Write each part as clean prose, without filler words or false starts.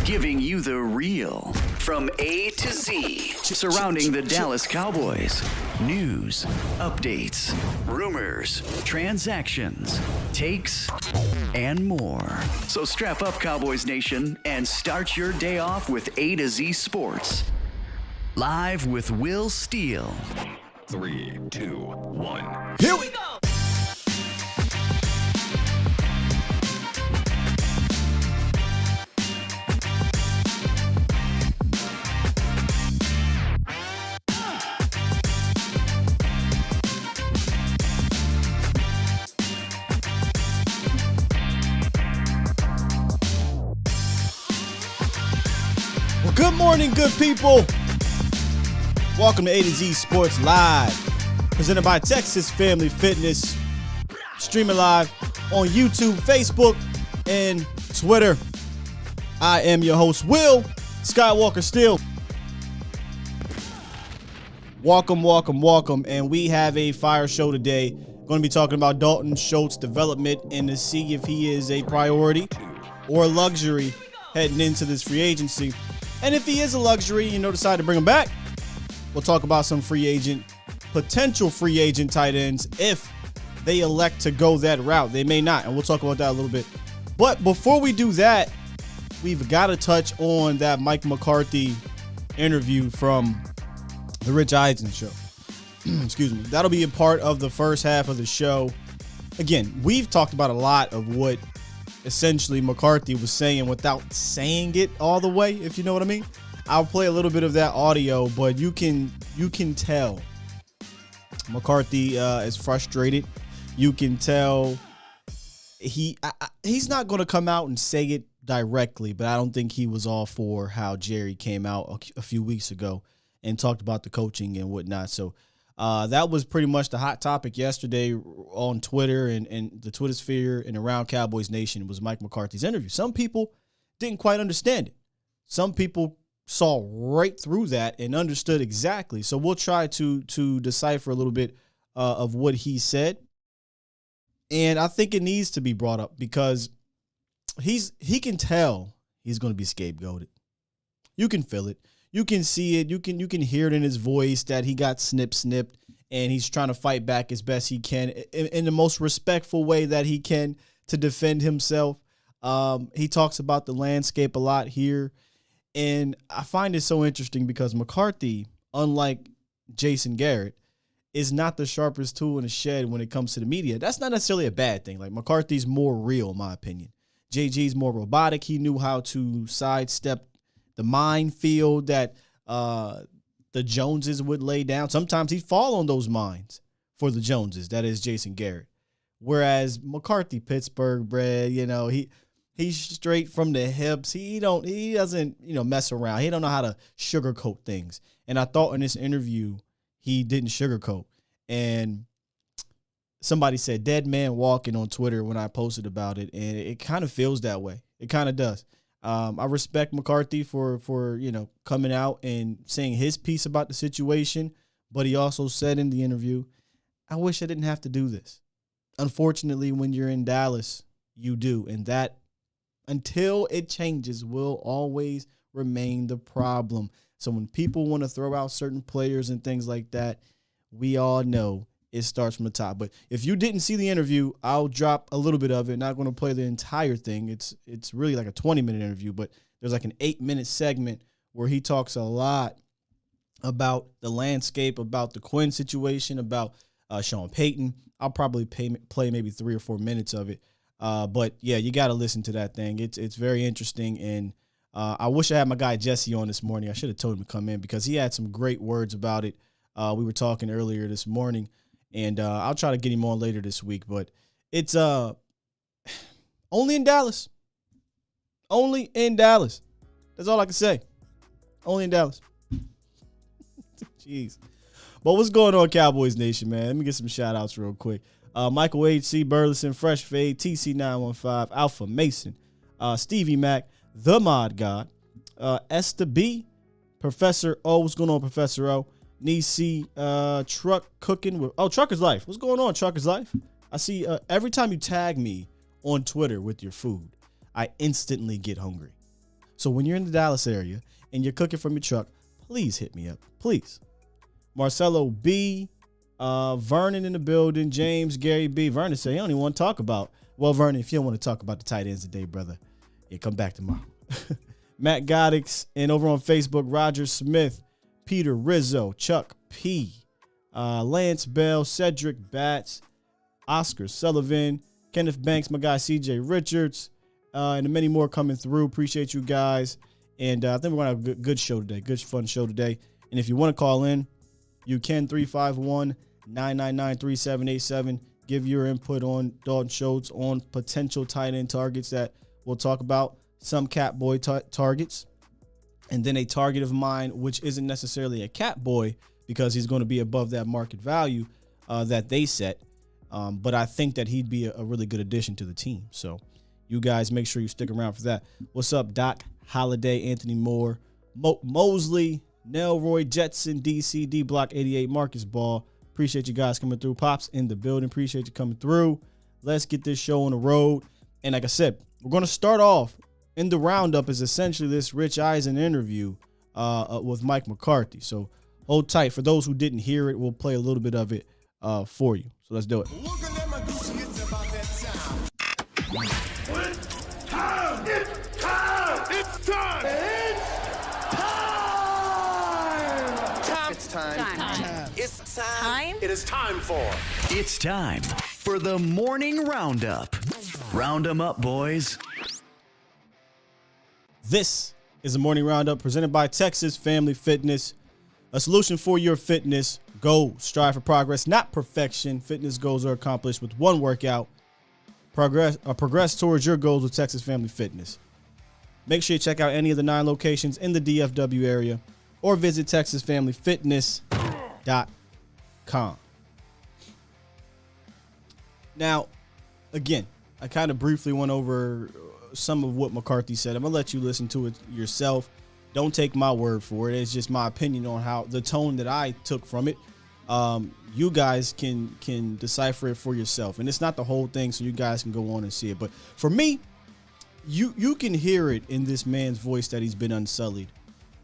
Giving you the real from A to Z surrounding the Dallas Cowboys. News, updates, rumors, transactions, takes, and more. So strap up, Cowboys Nation, and start your day off with A to Z Sports. Live with Will Steele. 3, 2, 1. Here we go. Well, good morning, good people. Welcome to A to Z Sports Live, presented by Texas Family Fitness, streaming live on YouTube, Facebook, and Twitter. I am your host, Will Skywalker Steele. Welcome, welcome, welcome, and we have a fire show today. Going to be talking about Dalton Schultz development and to see if he is a priority or a luxury heading into this free agency. And if he is a luxury, decide to bring him back, we'll talk about some potential free agent tight ends if they elect to go that route. They may not, and we'll talk about that a little bit. But before we do that, we've got to touch on that Mike McCarthy interview from the Rich Eisen show. Excuse me. That'll be a part of the first half of the show. Again, we've talked about a lot of what essentially McCarthy was saying without saying it all the way, if you know what I mean. I'll play a little bit of that audio, but you can tell McCarthy is frustrated. You can tell he's not going to come out and say it directly, but I don't think he was all for how Jerry came out a few weeks ago and talked about the coaching and whatnot. So that was pretty much the hot topic yesterday on Twitter and the Twitter sphere and around Cowboys Nation was Mike McCarthy's interview. Some people didn't quite understand it. Some people saw right through that and understood exactly. So we'll try to decipher a little bit of what he said. And I think it needs to be brought up because he can tell he's going to be scapegoated. You can feel it. You can see it. You can hear it in his voice that he got snipped, and he's trying to fight back as best he can in the most respectful way that he can to defend himself. He talks about the landscape a lot here. And I find it so interesting because McCarthy, unlike Jason Garrett, is not the sharpest tool in the shed when it comes to the media. That's not necessarily a bad thing. Like, McCarthy's more real, in my opinion. JG's more robotic. He knew how to sidestep the minefield that the Joneses would lay down. Sometimes he'd fall on those mines for the Joneses. That is Jason Garrett. Whereas McCarthy, Pittsburgh bred, he's straight from the hips. He doesn't mess around. He don't know how to sugarcoat things. And I thought in this interview he didn't sugarcoat. And somebody said dead man walking on Twitter when I posted about it, and it kind of feels that way. It kind of does. I respect McCarthy for coming out and saying his piece about the situation, but he also said in the interview, I wish I didn't have to do this. Unfortunately, when you're in Dallas, you do, and that until it changes will always remain the problem. So when people want to throw out certain players and things like that, we all know it starts from the top. But if you didn't see the interview, I'll drop a little bit of it. Not going to play the entire thing. It's really like a 20-minute interview, but there's like an 8-minute segment where he talks a lot about the landscape, about the Quinn situation, about Sean Payton. I'll probably play maybe 3 or 4 minutes of it. But yeah, you got to listen to that thing. It's very interesting. And I wish I had my guy Jesse on this morning. I should have told him to come in because he had some great words about it. We were talking earlier this morning. And I'll try to get him on later this week. But it's only in Dallas. Only in Dallas. That's all I can say. Only in Dallas. Jeez. But what's going on, Cowboys Nation, man? Let me get some shout-outs real quick. Michael H.C. Burleson, Fresh Fade, TC915, Alpha Mason, Stevie Mac, The Mod God, Esther B, Professor O. What's going on, Professor O? Nisi, Truck Cooking with Trucker's Life. What's going on, Trucker's Life? I see every time you tag me on Twitter with your food, I instantly get hungry. So when you're in the Dallas area and you're cooking from your truck, please hit me up. Please. Marcelo B, Vernon in the building, James, Gary B. Vernon said he don't even want to talk about Well, Vernon, if you don't want to talk about the tight ends today, brother, yeah, come back tomorrow. Matt Goddix, and over on Facebook, Roger Smith, Peter Rizzo, Chuck P., Lance Bell, Cedric Batts, Oscar Sullivan, Kenneth Banks, my guy CJ Richards, and many more coming through. Appreciate you guys. And I think we're going to have a good show today, good fun show today. And if you want to call in, you can 351-999-3787. Give your input on Dalton Schultz, on potential tight end targets that we'll talk about, some Catboy targets, and then a target of mine, which isn't necessarily a Catboy because he's going to be above that market value that they set. But I think that he'd be a really good addition to the team. So you guys make sure you stick around for that. What's up, Doc Holiday, Anthony Moore, Mosley, Nelroy, Jetson, DC, D Block 88, Marcus Ball. Appreciate you guys coming through. Pops in the building. Appreciate you coming through. Let's get this show on the road. And like I said, we're going to start off in the roundup is essentially this Rich Eisen interview with Mike McCarthy. So hold tight. For those who didn't hear it, we'll play a little bit of it for you. So let's do it. It's time for the morning roundup. Round 'em up, boys. This is a morning roundup presented by Texas Family Fitness, a solution for your fitness goals. Strive for progress, not perfection. Fitness goals are accomplished with one workout. Progress towards your goals with Texas Family Fitness. Make sure you check out any of the 9 locations in the DFW area or visit TexasFamilyFitness.com. Now, again, I kind of briefly went over some of what McCarthy said. I'm going to let you listen to it yourself. Don't take my word for it. It's just my opinion on how the tone that I took from it. You guys can decipher it for yourself. And it's not the whole thing, so you guys can go on and see it. But for me, you can hear it in this man's voice that he's been unsullied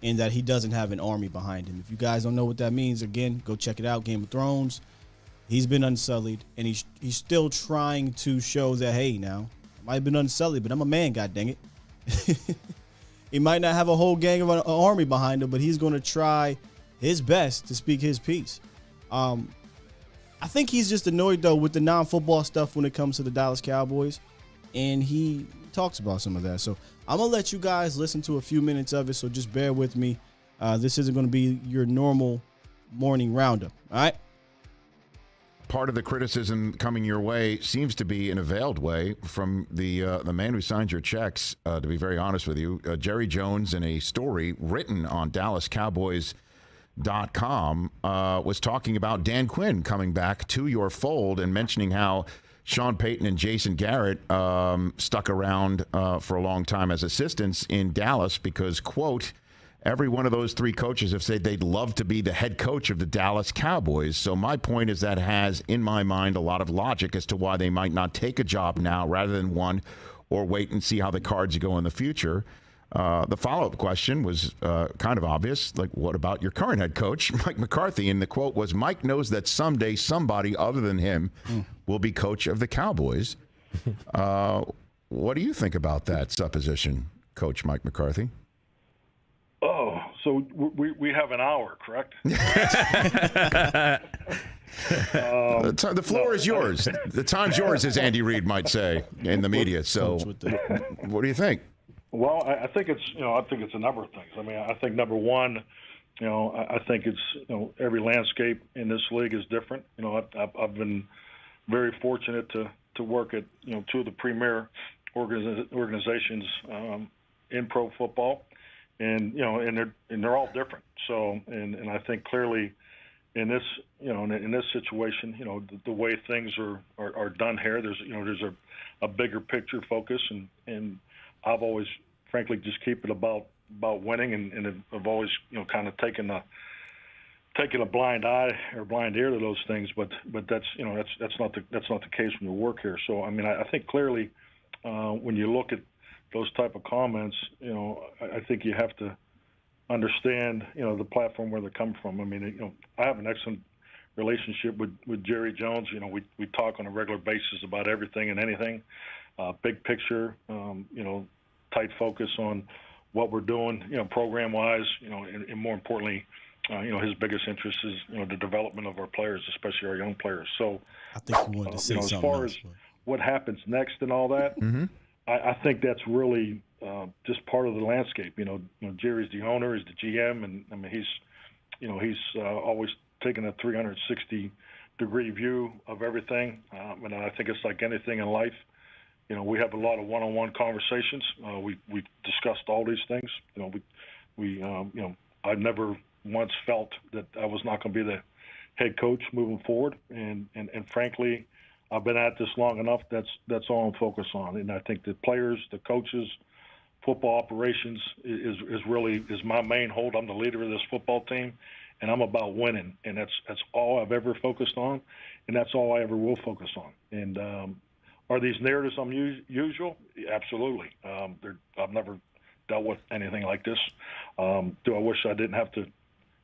and that he doesn't have an army behind him. If you guys don't know what that means, again, go check it out, Game of Thrones. He's been unsullied, and he's still trying to show that, hey, now, I might have been unsullied, but I'm a man, god dang it. He might not have a whole gang of an army behind him, but he's going to try his best to speak his piece. I think he's just annoyed, though, with the non-football stuff when it comes to the Dallas Cowboys, and he talks about some of that. So I'm going to let you guys listen to a few minutes of it, so just bear with me. This isn't going to be your normal morning roundup, all right? Part of the criticism coming your way seems to be in a veiled way from the man who signed your checks, to be very honest with you. Jerry Jones, in a story written on DallasCowboys.com, was talking about Dan Quinn coming back to your fold and mentioning how Sean Payton and Jason Garrett stuck around for a long time as assistants in Dallas because, quote, every one of those 3 coaches have said they'd love to be the head coach of the Dallas Cowboys. So my point is that has, in my mind, a lot of logic as to why they might not take a job now rather than one or wait and see how the cards go in the future. The follow-up question was kind of obvious. Like, what about your current head coach, Mike McCarthy? And the quote was, Mike knows that someday somebody other than him will be coach of the Cowboys. What do you think about that supposition, Coach Mike McCarthy? Oh, so we have an hour, correct? The floor is yours. The time's yours, as Andy Reid might say in the media. So, what do you think? Well, I think it's a number of things. I mean, I think number one, I think it's every landscape in this league is different. I've been very fortunate to work at 2 of the premier organizations in pro football. And they're all different. So and I think clearly in this in this situation, the way things are done here, there's a bigger picture focus, and I've always frankly just keep it about winning, and I've always kind of taken a blind eye or blind ear to those things, but that's not the case when you work here. So I mean I think clearly when you look at those type of comments, I think you have to understand, the platform where they're coming from. I mean, I have an excellent relationship with Jerry Jones. You know, we talk on a regular basis about everything and anything, big picture, you know, tight focus on what we're doing, you know, program-wise, you know, and more importantly, you know, his biggest interest is, you know, the development of our players, especially our young players. So I think you wanted to say you know, as something far else, as but what happens next and all that, I think that's really just part of the landscape. You know, Jerry's the owner, he's the GM, and I mean he's always taken a 360-degree view of everything. And I think it's like anything in life. You know, we have a lot of one-on-one conversations. We discussed all these things. You know, we you know, I never once felt that I was not going to be the head coach moving forward, and frankly, I've been at this long enough. That's all I'm focused on, and I think the players, the coaches, football operations is my main hold. I'm the leader of this football team, and I'm about winning, and that's all I've ever focused on, and that's all I ever will focus on. And are these narratives unusual? Absolutely. I've never dealt with anything like this. Do I wish I didn't have to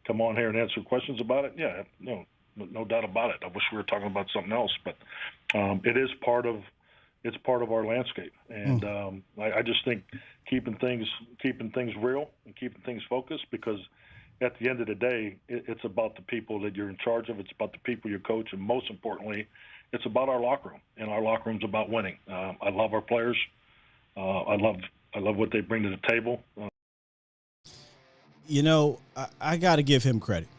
come on here and answer questions about it? Yeah, no doubt about it. I wish we were talking about something else, but it is part of our landscape, and I just think keeping things real and keeping things focused, because at the end of the day, it's about the people that you're in charge of. It's about the people you coach, and most importantly, it's about our locker room, and our locker room's about winning. I love our players. I love what they bring to the table. you know, I got to give him credit.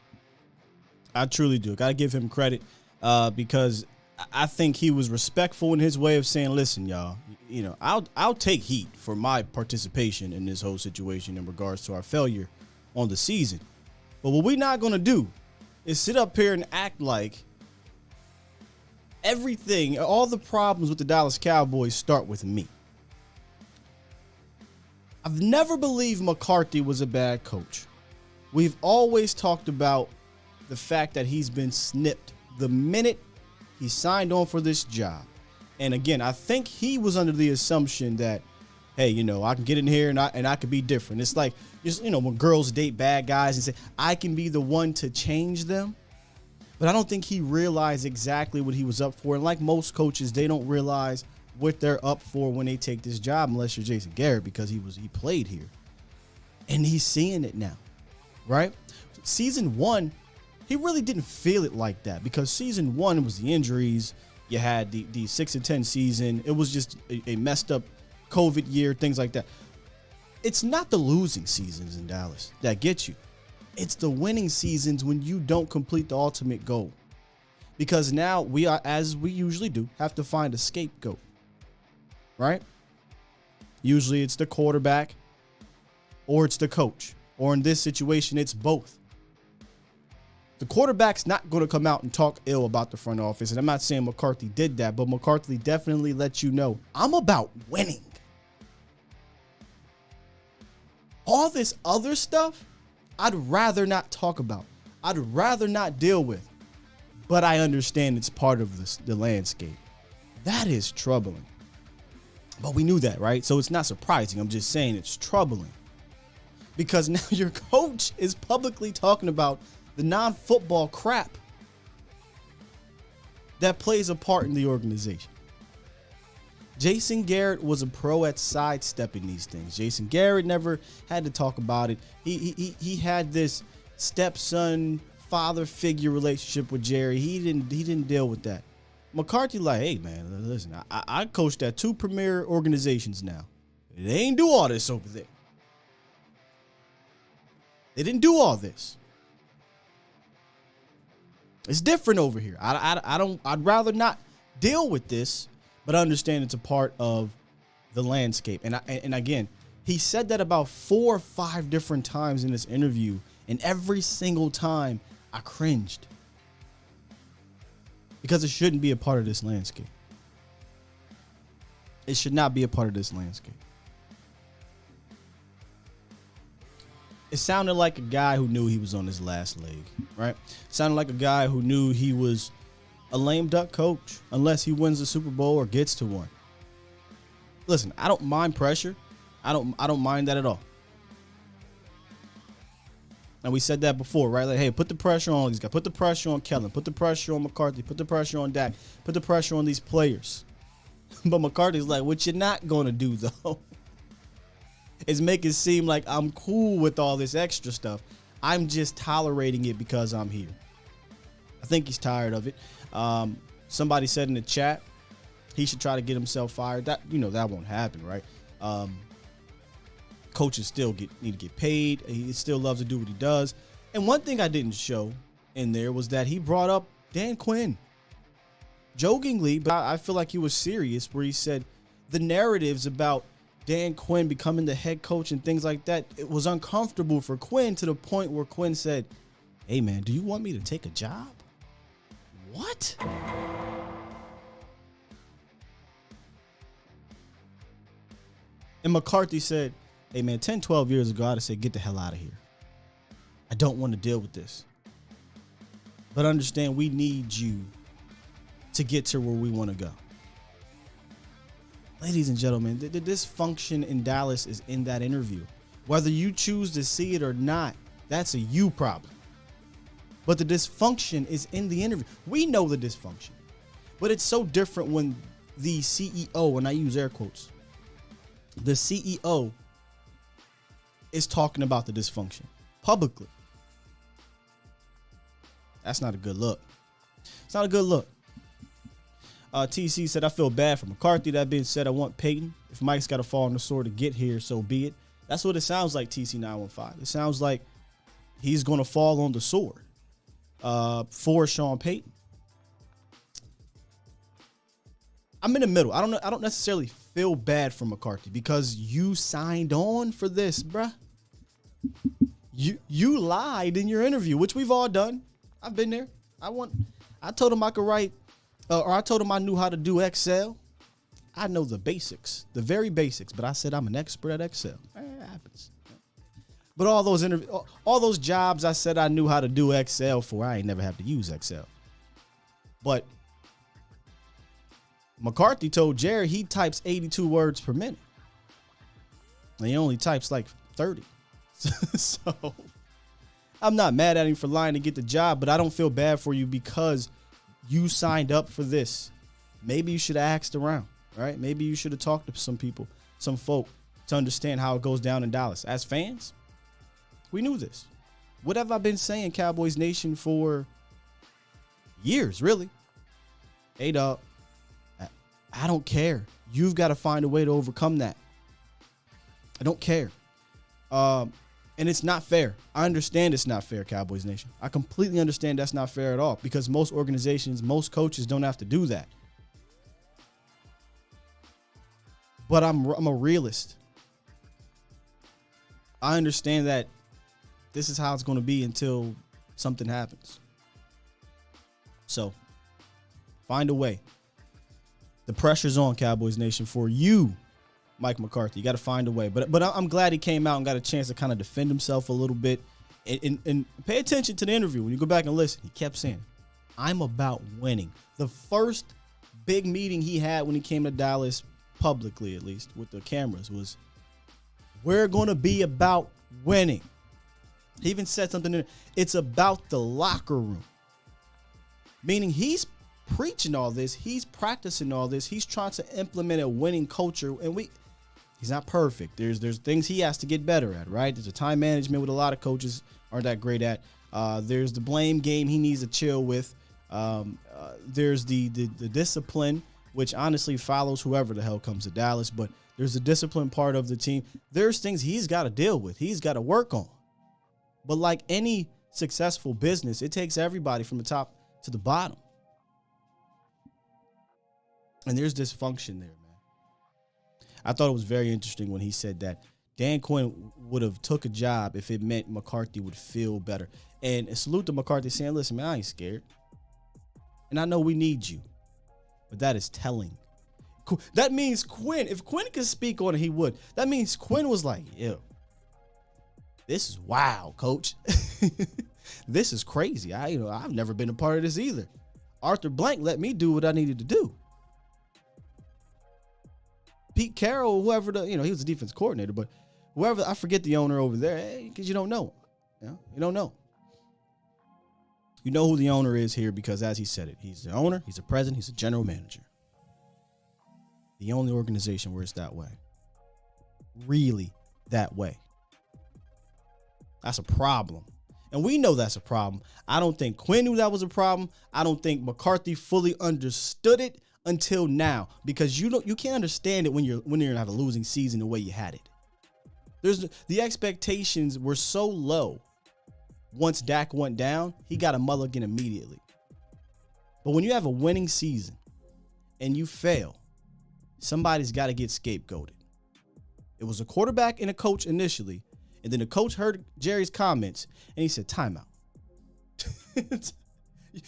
I truly do. Got to give him credit because I think he was respectful in his way of saying, listen, y'all, you know, I'll take heat for my participation in this whole situation in regards to our failure on the season. But what we're not going to do is sit up here and act like everything, all the problems with the Dallas Cowboys start with me. I've never believed McCarthy was a bad coach. We've always talked about the fact that he's been snipped the minute he signed on for this job. And again, I think he was under the assumption that, hey, you know, I can get in here and I can be different. It's like, just, you know, when girls date bad guys and say, I can be the one to change them. But I don't think he realized exactly what he was up for. And like most coaches, they don't realize what they're up for when they take this job, unless you're Jason Garrett, because he played here. And he's seeing it now, right? Season one, he really didn't feel it like that, because season one was the injuries. You had the 6-10 season. It was just a messed up COVID year, things like that. It's not the losing seasons in Dallas that get you. It's the winning seasons when you don't complete the ultimate goal. Because now we are, as we usually do, have to find a scapegoat, right? Usually it's the quarterback or it's the coach, or in this situation, it's both. The quarterback's not going to come out and talk ill about the front office. And I'm not saying McCarthy did that, but McCarthy definitely let you know, I'm about winning. All this other stuff, I'd rather not talk about. I'd rather not deal with. But I understand it's part of the landscape. That is troubling. But we knew that, right? So it's not surprising. I'm just saying it's troubling. Because now your coach is publicly talking about the non-football crap that plays a part in the organization. Jason Garrett was a pro at sidestepping these things. Jason Garrett never had to talk about it. He had this stepson father figure relationship with Jerry. He didn't deal with that. McCarthy like, hey man, listen, I coached at 2 premier organizations now. They ain't do all this over there. They didn't do all this. It's different over here. I'd rather not deal with this, but I understand it's a part of the landscape. And again, he said that about 4 or 5 different times in this interview, and every single time I cringed. Because it shouldn't be a part of this landscape. It should not be a part of this landscape. It sounded like a guy who knew he was on his last leg, right? It sounded like a guy who knew he was a lame duck coach unless he wins the Super Bowl or gets to one. Listen, I don't mind pressure. I don't mind that at all. And we said that before, right? Like, hey, put the pressure on these guys. Put the pressure on Kellen. Put the pressure on McCarthy. Put the pressure on Dak. Put the pressure on these players. But McCarthy's like, what you're not going to do, though, is make it seem like I'm cool with all this extra stuff. I'm just tolerating it because I'm here. I think he's tired of it. Somebody said in the chat he should try to get himself fired. That won't happen, right? Coaches still need to get paid. He still loves to do what he does. And one thing I didn't show in there was that he brought up Dan Quinn. Jokingly, but I feel like he was serious, where he said the narratives about Dan Quinn becoming the head coach and things like that, it was uncomfortable for Quinn, to the point where Quinn said, hey, man, do you want me to take a job? What? And McCarthy said, hey, man, 10, 12 years ago, I'd have said, get the hell out of here. I don't want to deal with this. But understand, we need you to get to where we want to go. Ladies and gentlemen, the dysfunction in Dallas is in that interview. Whether you choose to see it or not, that's a you problem. But the dysfunction is in the interview. We know the dysfunction. But it's so different when the CEO, and I use air quotes, the CEO is talking about the dysfunction publicly. That's not a good look. It's not a good look. TC said, I feel bad for McCarthy. That being said, I want Peyton. If Mike's got to fall on the sword to get here, so be it. That's what it sounds like, TC915. It sounds like he's going to fall on the sword for Sean Payton. I'm in the middle. I don't necessarily feel bad for McCarthy because you signed on for this, bruh. You lied in your interview, which we've all done. I've been there. I told him I could write, or I told him I knew how to do Excel. I know the basics, the very basics, but I said I'm an expert at Excel. It happens. But all those jobs I said I knew how to do Excel for, I ain't never have to use Excel. But McCarthy told Jerry he types 82 words per minute. And he only types like 30. So I'm not mad at him for lying to get the job, but I don't feel bad for you because you signed up for this. Maybe you should have asked around, right? Maybe you should have talked to some people, some folk, to understand how it goes down in Dallas. As fans, we knew this. What have I been saying, Cowboys Nation, for years, really? Hey, dog, I don't care. You've got to find a way to overcome that. I don't care. And it's not fair. I understand it's not fair, Cowboys Nation. I completely understand that's not fair at all because most organizations, most coaches don't have to do that. But I'm a realist. I understand that this is how it's going to be until something happens. So, find a way. The pressure's on, Cowboys Nation, for you, Mike McCarthy. You got to find a way. But I'm glad he came out and got a chance to kind of defend himself a little bit. And pay attention to the interview. When you go back and listen, he kept saying, I'm about winning. The first big meeting he had when he came to Dallas, publicly at least, with the cameras, was, we're going to be about winning. He even said something in, it's about the locker room. Meaning he's preaching all this. He's practicing all this. He's trying to implement a winning culture. And he's not perfect. There's things he has to get better at, right? There's a time management with a lot of coaches aren't that great at. There's the blame game he needs to chill with. There's the discipline, which honestly follows whoever the hell comes to Dallas. But there's the discipline part of the team. There's things he's got to deal with. He's got to work on. But like any successful business, it takes everybody from the top to the bottom. And there's dysfunction there, man. I thought it was very interesting when he said that Dan Quinn would have took a job if it meant McCarthy would feel better. And a salute to McCarthy saying, listen, man, I ain't scared. And I know we need you. But that is telling. That means Quinn, if Quinn could speak on it, he would. That means Quinn was like, ew, this is wild, coach. This is crazy. I've never been a part of this either. Arthur Blank let me do what I needed to do. Pete Carroll, whoever he was the defense coordinator, but whoever, I forget the owner over there, because you don't know. You don't know. You know who the owner is here because, as he said it, he's the owner, he's the president, he's a general manager. The only organization where it's that way. Really that way. That's a problem. And we know that's a problem. I don't think Quinn knew that was a problem. I don't think McCarthy fully understood it until now, because you can't understand it when you're gonna have a losing season the way you had it. The expectations were so low. Once Dak went down, he got a mulligan immediately. But when you have a winning season and you fail, somebody's got to get scapegoated. It was a quarterback and a coach initially, and then the coach heard Jerry's comments and he said, "Timeout."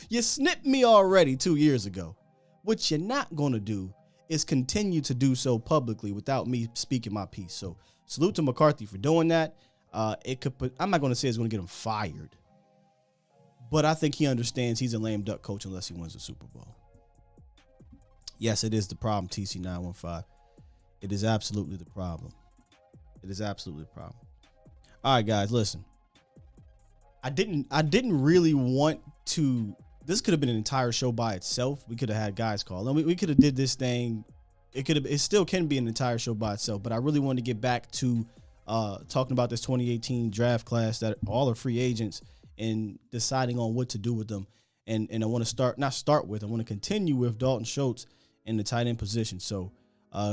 You snipped me already 2 years ago. What you're not going to do is continue to do so publicly without me speaking my piece. So salute to McCarthy for doing that. I'm not going to say it's going to get him fired, but I think he understands he's a lame duck coach unless he wins the Super Bowl. Yes, it is the problem, TC915. It is absolutely the problem. It is absolutely the problem. All right, guys, listen. I didn't really want to. This could have been an entire show by itself. We could have had guys call, and we could have did this thing. It still can be an entire show by itself, but I really wanted to get back to talking about this 2018 draft class that all are free agents and deciding on what to do with them. And I want to I want to continue with Dalton Schultz in the tight end position. So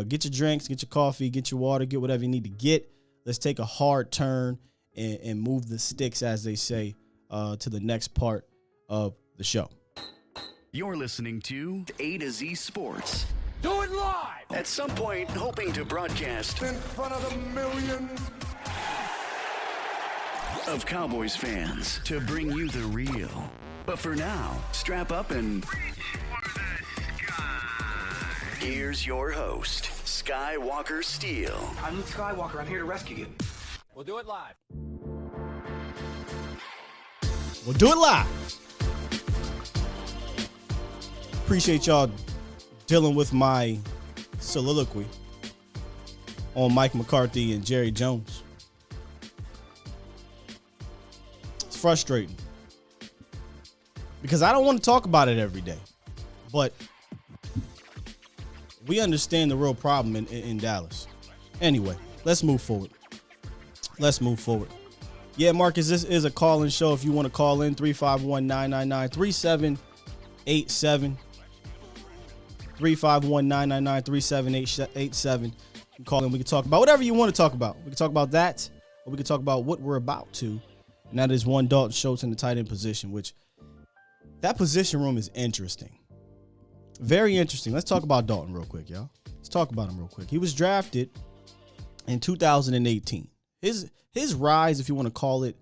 get your drinks, get your coffee, get your water, get whatever you need to get. Let's take a hard turn and move the sticks, as they say, to the next part of the show. You're listening to A to Z Sports. Do it live! At some point, hoping to broadcast In front of the millions of Cowboys fans to bring you the real. But for now, strap up and here's your host, Skywalker Steele. I'm Luke Skywalker. I'm here to rescue you. We'll do it live. We'll do it live. Appreciate y'all dealing with my soliloquy on Mike McCarthy and Jerry Jones. It's frustrating because I don't want to talk about it every day, but we understand the real problem in Dallas. Anyway, let's move forward. Yeah, Marcus, this is a call-in show. If you want to call in, 351-999-3787. 351-999-3787. You can call in. We can talk about whatever you want to talk about. We can talk about that, or we can talk about what we're about to, and that is one Dalton Schultz in the tight end position, which that position room is interesting. Very interesting. Let's talk about Dalton real quick, y'all. Let's talk about him real quick. He was drafted in 2018. His rise, if you want to call it,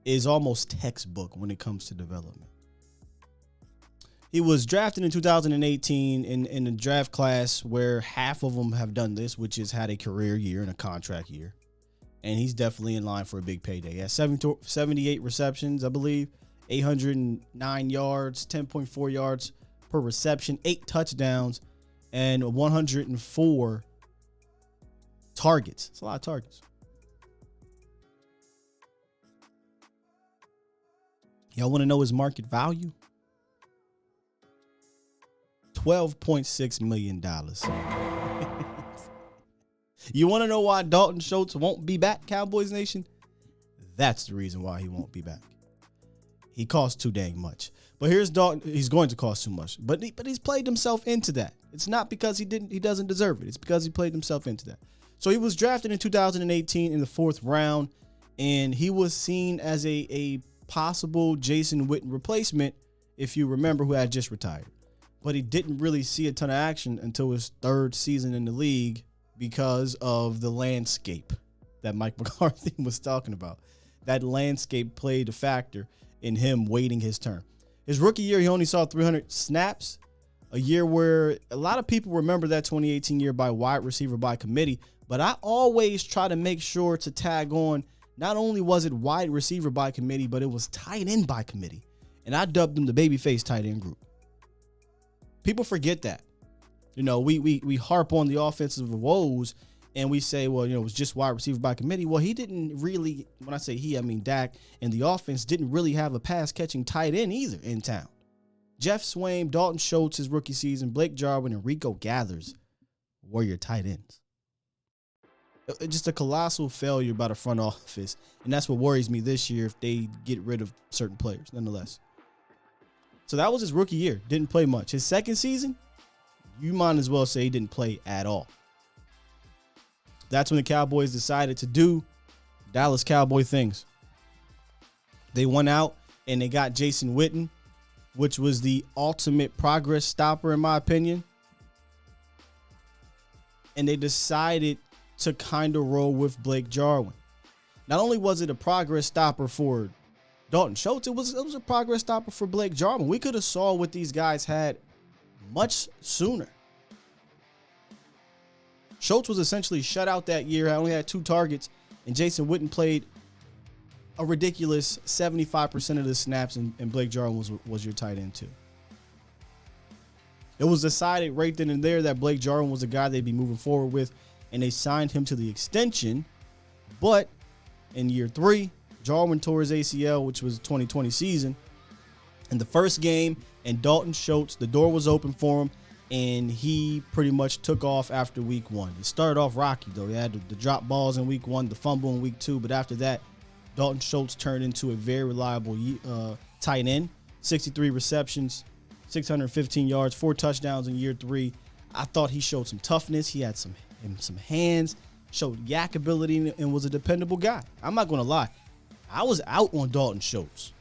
is almost textbook when it comes to development. He was drafted in 2018 in a draft class where half of them have done this, which is had a career year and a contract year. And he's definitely in line for a big payday. He has 78 receptions, I believe, 809 yards, 10.4 yards per reception, 8 touchdowns, and 104 targets. It's a lot of targets. Y'all want to know his market value? $12.6 million. You want to know why Dalton Schultz won't be back, Cowboys Nation? That's the reason why he won't be back. He costs too dang much. But here's Dalton. He's going to cost too much. But he's played himself into that. It's not because he doesn't deserve it. It's because he played himself into that. So he was drafted in 2018 in the 4th round, and he was seen as a possible Jason Witten replacement, if you remember, who had just retired. But he didn't really see a ton of action until his 3rd season in the league because of the landscape that Mike McCarthy was talking about. That landscape played a factor in him waiting his turn. His rookie year, he only saw 300 snaps, a year where a lot of people remember that 2018 year by wide receiver by committee. But I always try to make sure to tag on, not only was it wide receiver by committee, but it was tight end by committee. And I dubbed them the babyface tight end group. People forget that. You know, we harp on the offensive woes and we say, well, it was just wide receiver by committee. Well, he didn't really, when I say he, I mean Dak and the offense didn't really have a pass-catching tight end either in town. Jeff Swaim, Dalton Schultz his rookie season, Blake Jarwin, and Rico Gathers were your tight ends. Just a colossal failure by the front office, and that's what worries me this year if they get rid of certain players, nonetheless. So that was his rookie year. Didn't play much. His second season, you might as well say he didn't play at all. That's when the Cowboys decided to do Dallas Cowboy things. They went out and they got Jason Witten, which was the ultimate progress stopper, in my opinion. And they decided to kind of roll with Blake Jarwin. Not only was it a progress stopper for Dalton Schultz, it was a progress stopper for Blake Jarwin. We could have saw what these guys had much sooner. Schultz was essentially shut out that year. I only had 2 targets, and Jason Witten played a ridiculous 75% of the snaps, and Blake Jarwin was your tight end too. It was decided right then and there that Blake Jarwin was the guy they'd be moving forward with, and they signed him to the extension. But in year 3, Jarwin tore his ACL, which was the 2020 season. In the first game, and Dalton Schultz, the door was open for him, and he pretty much took off after week 1. It started off rocky, though. He had the drop balls in week 1, the fumble in week 2, but after that, Dalton Schultz turned into a very reliable tight end. 63 receptions, 615 yards, 4 touchdowns in year 3. I thought he showed some toughness. He had some hands, showed yak ability, and was a dependable guy. I'm not going to lie. I was out on Dalton Schultz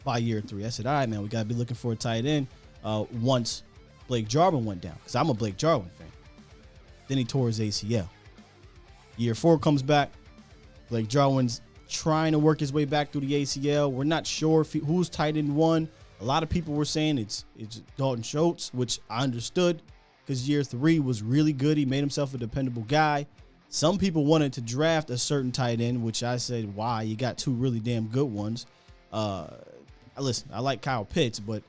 by year 3. I said, all right, man, we got to be looking for a tight end once Blake Jarwin went down, because I'm a Blake Jarwin fan. Then he tore his ACL. Year 4 comes back. Blake Jarwin's trying to work his way back through the ACL. We're not sure who's tight end 1. A lot of people were saying it's Dalton Schultz, which I understood, because year 3 was really good. He made himself a dependable guy. Some people wanted to draft a certain tight end, which I said, why? You got 2 really damn good ones. Listen, I like Kyle Pitts, but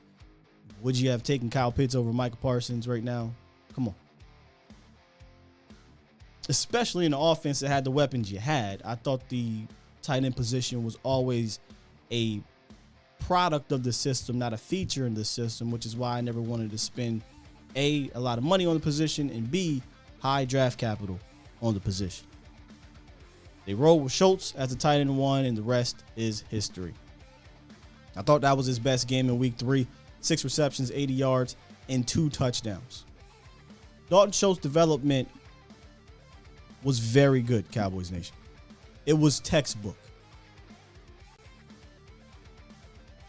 would you have taken Kyle Pitts over Micah Parsons right now? Come on. Especially in the offense that had the weapons you had. I thought the tight end position was always a product of the system, not a feature in the system, which is why I never wanted to spend A, a lot of money on the position, and B, high draft capital on the position. They rolled with Schultz as the tight end 1, and the rest is history. I thought that was his best game in week 3. 6 receptions, 80 yards, and 2 touchdowns. Dalton Schultz's development was very good, Cowboys Nation. It was textbook.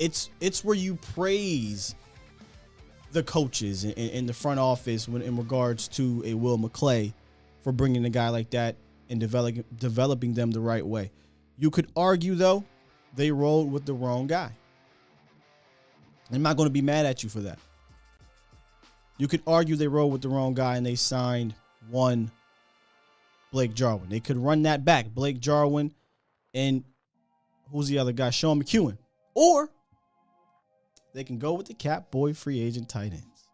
It's where you praise the coaches in the front office in regards to a Will McClay for bringing a guy like that and developing them the right way. You could argue, though, they rolled with the wrong guy. I'm not going to be mad at you for that. You could argue they rolled with the wrong guy and they signed one Blake Jarwin. They could run that back, Blake Jarwin, and who's the other guy? Sean McEwen. Or they can go with the Cap Boy free agent tight ends.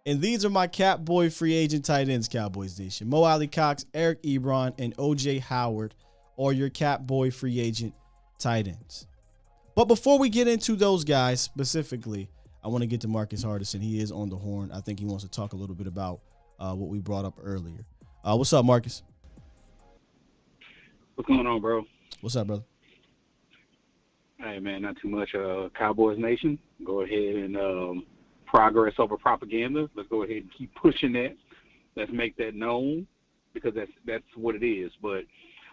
And these are my Cap Boy free agent tight ends, Cowboys Nation. Mo Alley Cox, Eric Ebron, and O.J. Howard are your Cap Boy free agent tight ends. But before we get into those guys specifically, I want to get to Marcus Hardison. He is on the horn. I think he wants to talk a little bit about what we brought up earlier. What's up, Marcus? What's going on, bro? What's up, brother? Hey, man, not too much. Cowboys Nation, go ahead and progress over propaganda. Let's go ahead and keep pushing that. Let's make that known, because that's what it is. But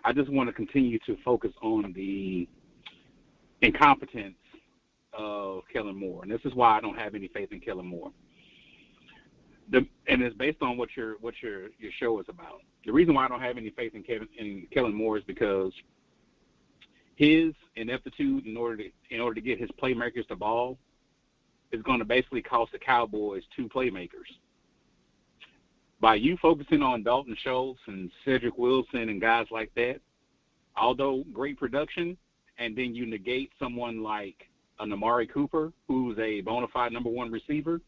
I just want to continue to focus on the incompetence of Kellen Moore, and this is why I don't have any faith in Kellen Moore. And it's based on what your show is about. The reason why I don't have any faith in Kellen Moore is because his ineptitude in order to get his playmakers the ball is going to basically cost the Cowboys 2 playmakers. By you focusing on Dalton Schultz and Cedric Wilson and guys like that, although great production, and then you negate someone like a Amari Cooper, who's a bona fide number 1 receiver,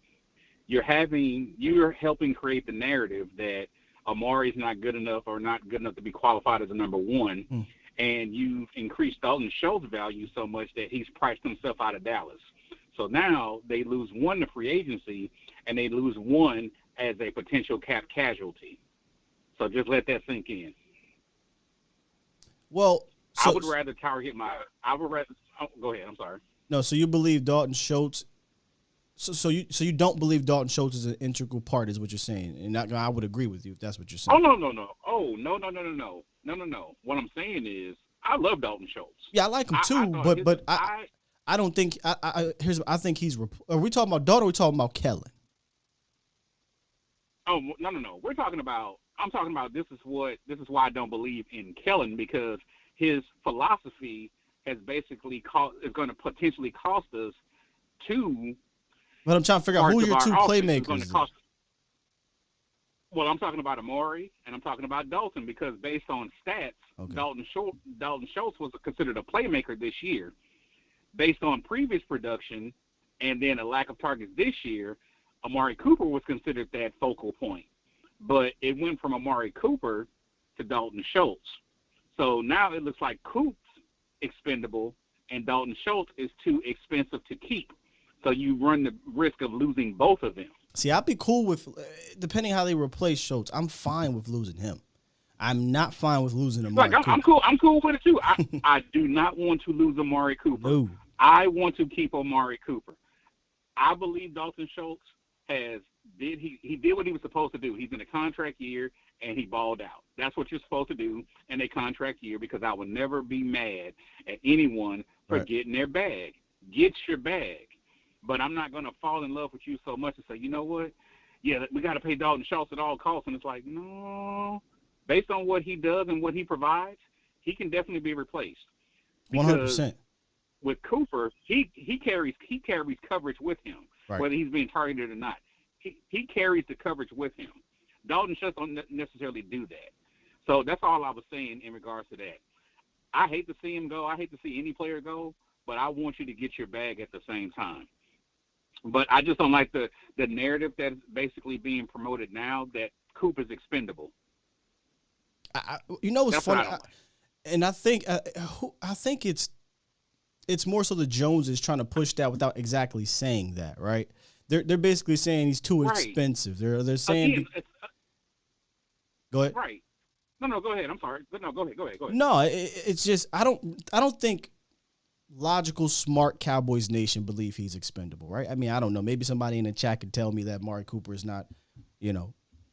you're helping create the narrative that Amari's not good enough or not good enough to be qualified as a number one, and you've increased Dalton Schultz value so much that he's priced himself out of Dallas. So now they lose one to free agency, and they lose one as a potential cap casualty. So just let that sink in. Well, I would rather target go ahead. I'm sorry. No, so you believe Dalton Schultz? So you don't believe Dalton Schultz is an integral part, is what you're saying, and I would agree with you if that's what you're saying. Oh no. Oh no. What I'm saying is I love Dalton Schultz. Yeah, I like him too, I don't think I think he's. Are we talking about Dalton? Or are we talking about Kellen? Oh no. I'm talking about this is why I don't believe in Kellen, because his philosophy has basically is going to potentially cost us two. But I'm trying to figure out who your two playmakers. Well, I'm talking about Amari and I'm talking about Dalton, because based on stats, okay, Dalton Schultz was considered a playmaker this year. Based on previous production and then a lack of targets this year, Amari Cooper was considered that focal point. But it went from Amari Cooper to Dalton Schultz. So now it looks like Coop's expendable and Dalton Schultz is too expensive to keep. So you run the risk of losing both of them. See, I'd be cool with, depending how they replace Schultz, I'm fine with losing him. I'm not fine with losing Amari Cooper. I'm cool with it too. I do not want to lose Amari Cooper. No. I want to keep Amari Cooper. I believe Dalton Schultz he did what he was supposed to do. He's in a contract year and he balled out. That's what you're supposed to do in a contract year, because I would never be mad at anyone for getting their bag. Get your bag. But I'm not going to fall in love with you so much and say, you know what? Yeah, we got to pay Dalton Schultz at all costs. And it's like, no. Based on what he does and what he provides, he can definitely be replaced. 100%. With Cooper, he carries coverage with him, whether he's being targeted or not. He carries the coverage with him. Dalton Schultz don't necessarily do that. So that's all I was saying in regards to that. I hate to see him go. I hate to see any player go, but I want you to get your bag at the same time. But I just don't like the narrative that's basically being promoted now that Coop is expendable. What's funny? I think it's more so the Joneses trying to push that without exactly saying that, right? They're basically saying he's too expensive. They're saying. Go ahead. Right. No, go ahead. I'm sorry. No, go ahead. No, it's just I don't think logical, smart Cowboys Nation believe he's expendable, right? I mean, I don't know. Maybe somebody in the chat could tell me that Amari Cooper is not,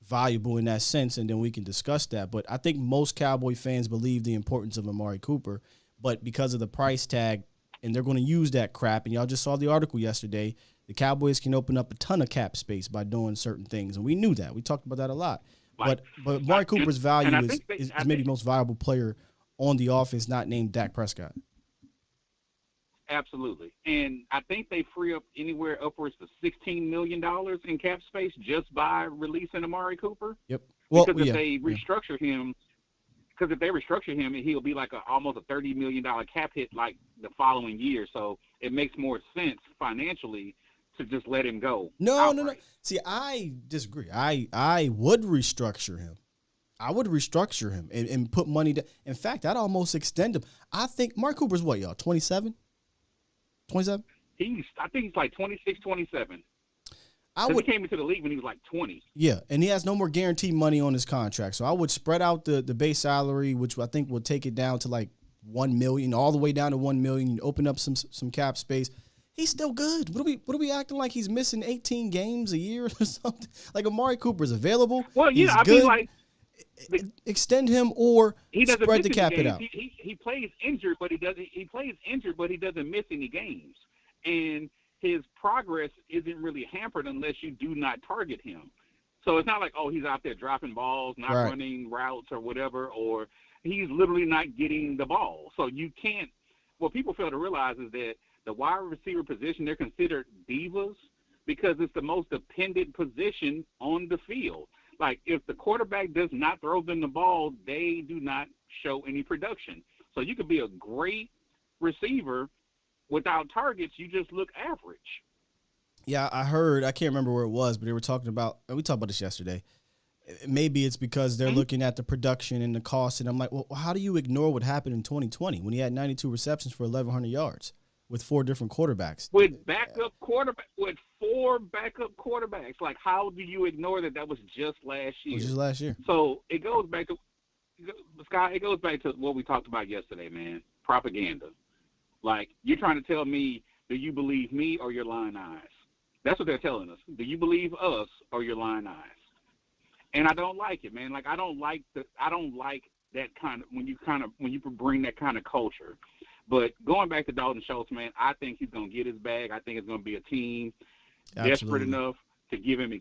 valuable in that sense, and then we can discuss that. But I think most Cowboy fans believe the importance of Amari Cooper, but because of the price tag, and they're going to use that crap, and y'all just saw the article yesterday, the Cowboys can open up a ton of cap space by doing certain things, and we knew that. We talked about that a lot. But Amari Cooper's value is maybe the most valuable player on the offense, not named Dak Prescott. Absolutely. And I think they free up anywhere upwards to $16 million in cap space just by releasing Amari Cooper. Yep. Well, because if they restructure him, he'll be like almost a $30 million cap hit like the following year. So it makes more sense financially to just let him go. No. See, I disagree. I would restructure him. And put money down. In fact, I'd almost extend him. I think Mark Cooper's what, y'all, 27? 27? I think he's like 26, 27. He came into the league when he was like 20. Yeah, and he has no more guaranteed money on his contract. So I would spread out the base salary, which I think will take it down to like $1 million, all the way down to $1 million. Open up some cap space. He's still good. What are we acting like he's missing 18 games a year or something? Like Amari Cooper's available. Well, yeah, he's good. Mean, like extend him or spread the cap it out. He plays injured, but he doesn't miss any games, and his progress isn't really hampered unless you do not target him. So it's not like, he's out there dropping balls, not running routes or whatever, or he's literally not getting the ball. So you can't. What people fail to realize is that the wide receiver position, they're considered divas because it's the most dependent position on the field. Like, if the quarterback does not throw them the ball, they do not show any production. So you could be a great receiver without targets. You just look average. Yeah, I heard. I can't remember where it was, but they were talking about. We talked about this yesterday. Maybe it's because they're looking at the production and the cost, and I'm like, well, how do you ignore what happened in 2020 when he had 92 receptions for 1,100 yards with 4 different quarterbacks? With with 4 backup quarterbacks, like how do you ignore that? That was just last year. It was just last year. So it goes back to Skye. It goes back to what we talked about yesterday, man. Propaganda. Like, you're trying to tell me, do you believe me or your lying eyes? That's what they're telling us. Do you believe us or your lying eyes? And I don't like it, man. Like, I don't like that kind of when you bring that kind of culture. But going back to Dalton Schultz, man, I think he's going to get his bag. I think it's going to be a team desperate enough to give him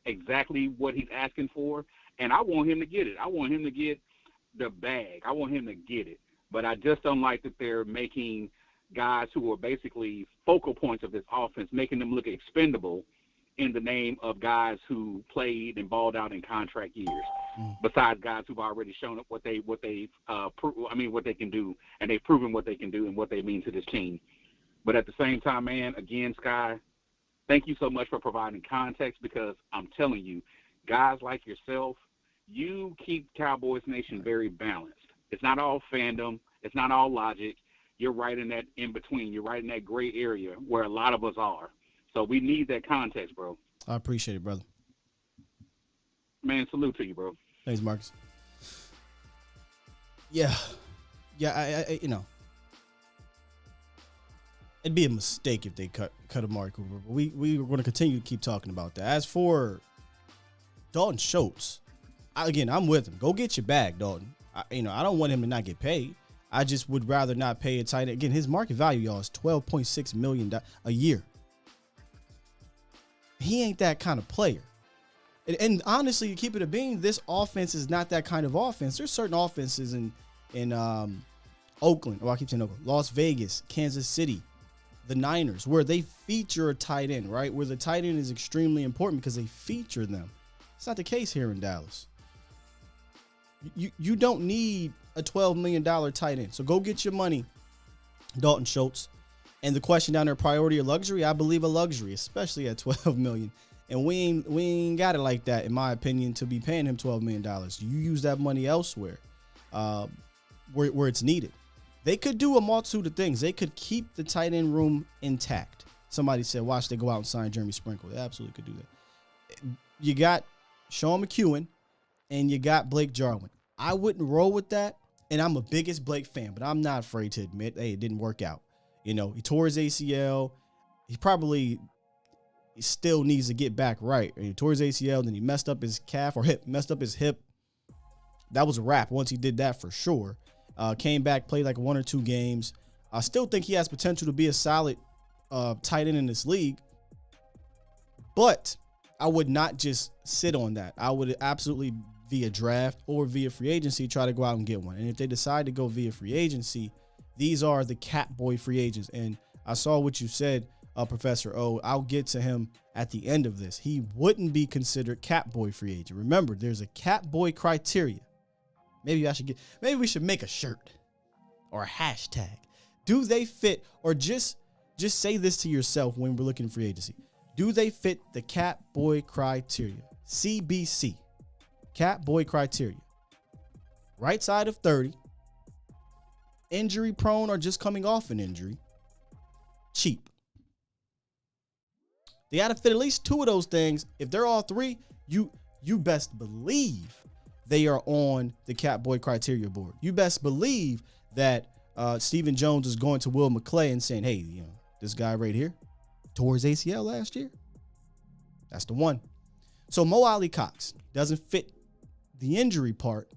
exactly what he's asking for. And I want him to get it. I want him to get the bag. I want him to get it. But I just don't like that they're making guys who are basically focal points of this offense, making them look expendable in the name of guys who played and balled out in contract years. Besides guys who've already shown up what they can do, and they've proven what they can do and what they mean to this team. But at the same time, man, again, Skye, thank you so much for providing context, because I'm telling you, guys like yourself, you keep Cowboys Nation very balanced. It's not all fandom. It's not all logic. You're right in that in between. You're right in that gray area where a lot of us are. So we need that context, bro. I appreciate it, brother. Man, salute to you, bro. Thanks, Marcus. Yeah, I it'd be a mistake if they cut Amari Cooper. But we are going to continue to keep talking about that. As for Dalton Schultz, I'm with him. Go get your bag, Dalton. I don't want him to not get paid. I just would rather not pay a tight end. Again, his market value, y'all, is $12.6 million a year. He ain't that kind of player. And honestly, to keep it a bean, this offense is not that kind of offense. There's certain offenses in Oakland, I keep saying Oakland, Las Vegas, Kansas City, the Niners, where they feature a tight end, right? Where the tight end is extremely important because they feature them. It's not the case here in Dallas. You don't need a $12 million tight end. So go get your money, Dalton Schultz. And the question down there, priority or luxury? I believe a luxury, especially at $12 million. And we ain't got it like that, in my opinion, to be paying him $12 million. You use that money elsewhere, where it's needed. They could do a multitude of things. They could keep the tight end room intact. Somebody said, watch they go out and sign Jeremy Sprinkle. They absolutely could do that. You got Sean McEwen and you got Blake Jarwin. I wouldn't roll with that. And I'm a biggest Blake fan, but I'm not afraid to admit, hey, it didn't work out. He tore his ACL. He still needs to get back right. He tore his ACL, then he messed up his calf or messed up his hip. That was a wrap once he did that for sure. Came back, played like 1 or 2 games. I still think he has potential to be a solid tight end in this league. But I would not just sit on that. I would absolutely, via draft or via free agency, try to go out and get one. And if they decide to go via free agency, these are the cat boy free agents. And I saw what you said, Professor O. I'll get to him at the end of this. He wouldn't be considered cat boy free agent. Remember, there's a cat boy criteria. Maybe we should make a shirt or a hashtag. Do they fit? Or just say this to yourself when we're looking for free agency. Do they fit the cat boy criteria? CBC. Cat boy criteria. Right side of 30. Injury prone or just coming off an injury. Cheap. They got to fit at least 2 of those things. If they're all 3, you best believe they are on the cat boy criteria board. You best believe that Stephen Jones is going to Will McClay and saying, hey, this guy right here tore his ACL last year. That's the one. So Mo Alley Cox doesn't fit the injury part.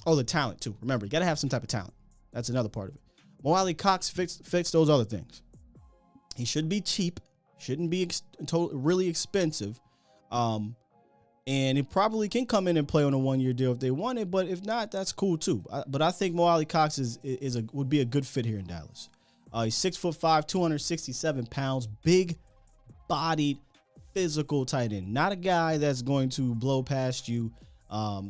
Oh, the talent too. Remember, you got to have some type of talent. That's another part of it. Mo Alley Cox fits those other things. He should be cheap. Shouldn't be really expensive. And it probably can come in and play on a 1-year deal if they want it. But if not, that's cool too. But I think Mo Alley Cox would be a good fit here in Dallas. He's 6'5", 267 pounds, big-bodied, physical tight end. Not a guy that's going to blow past you. Not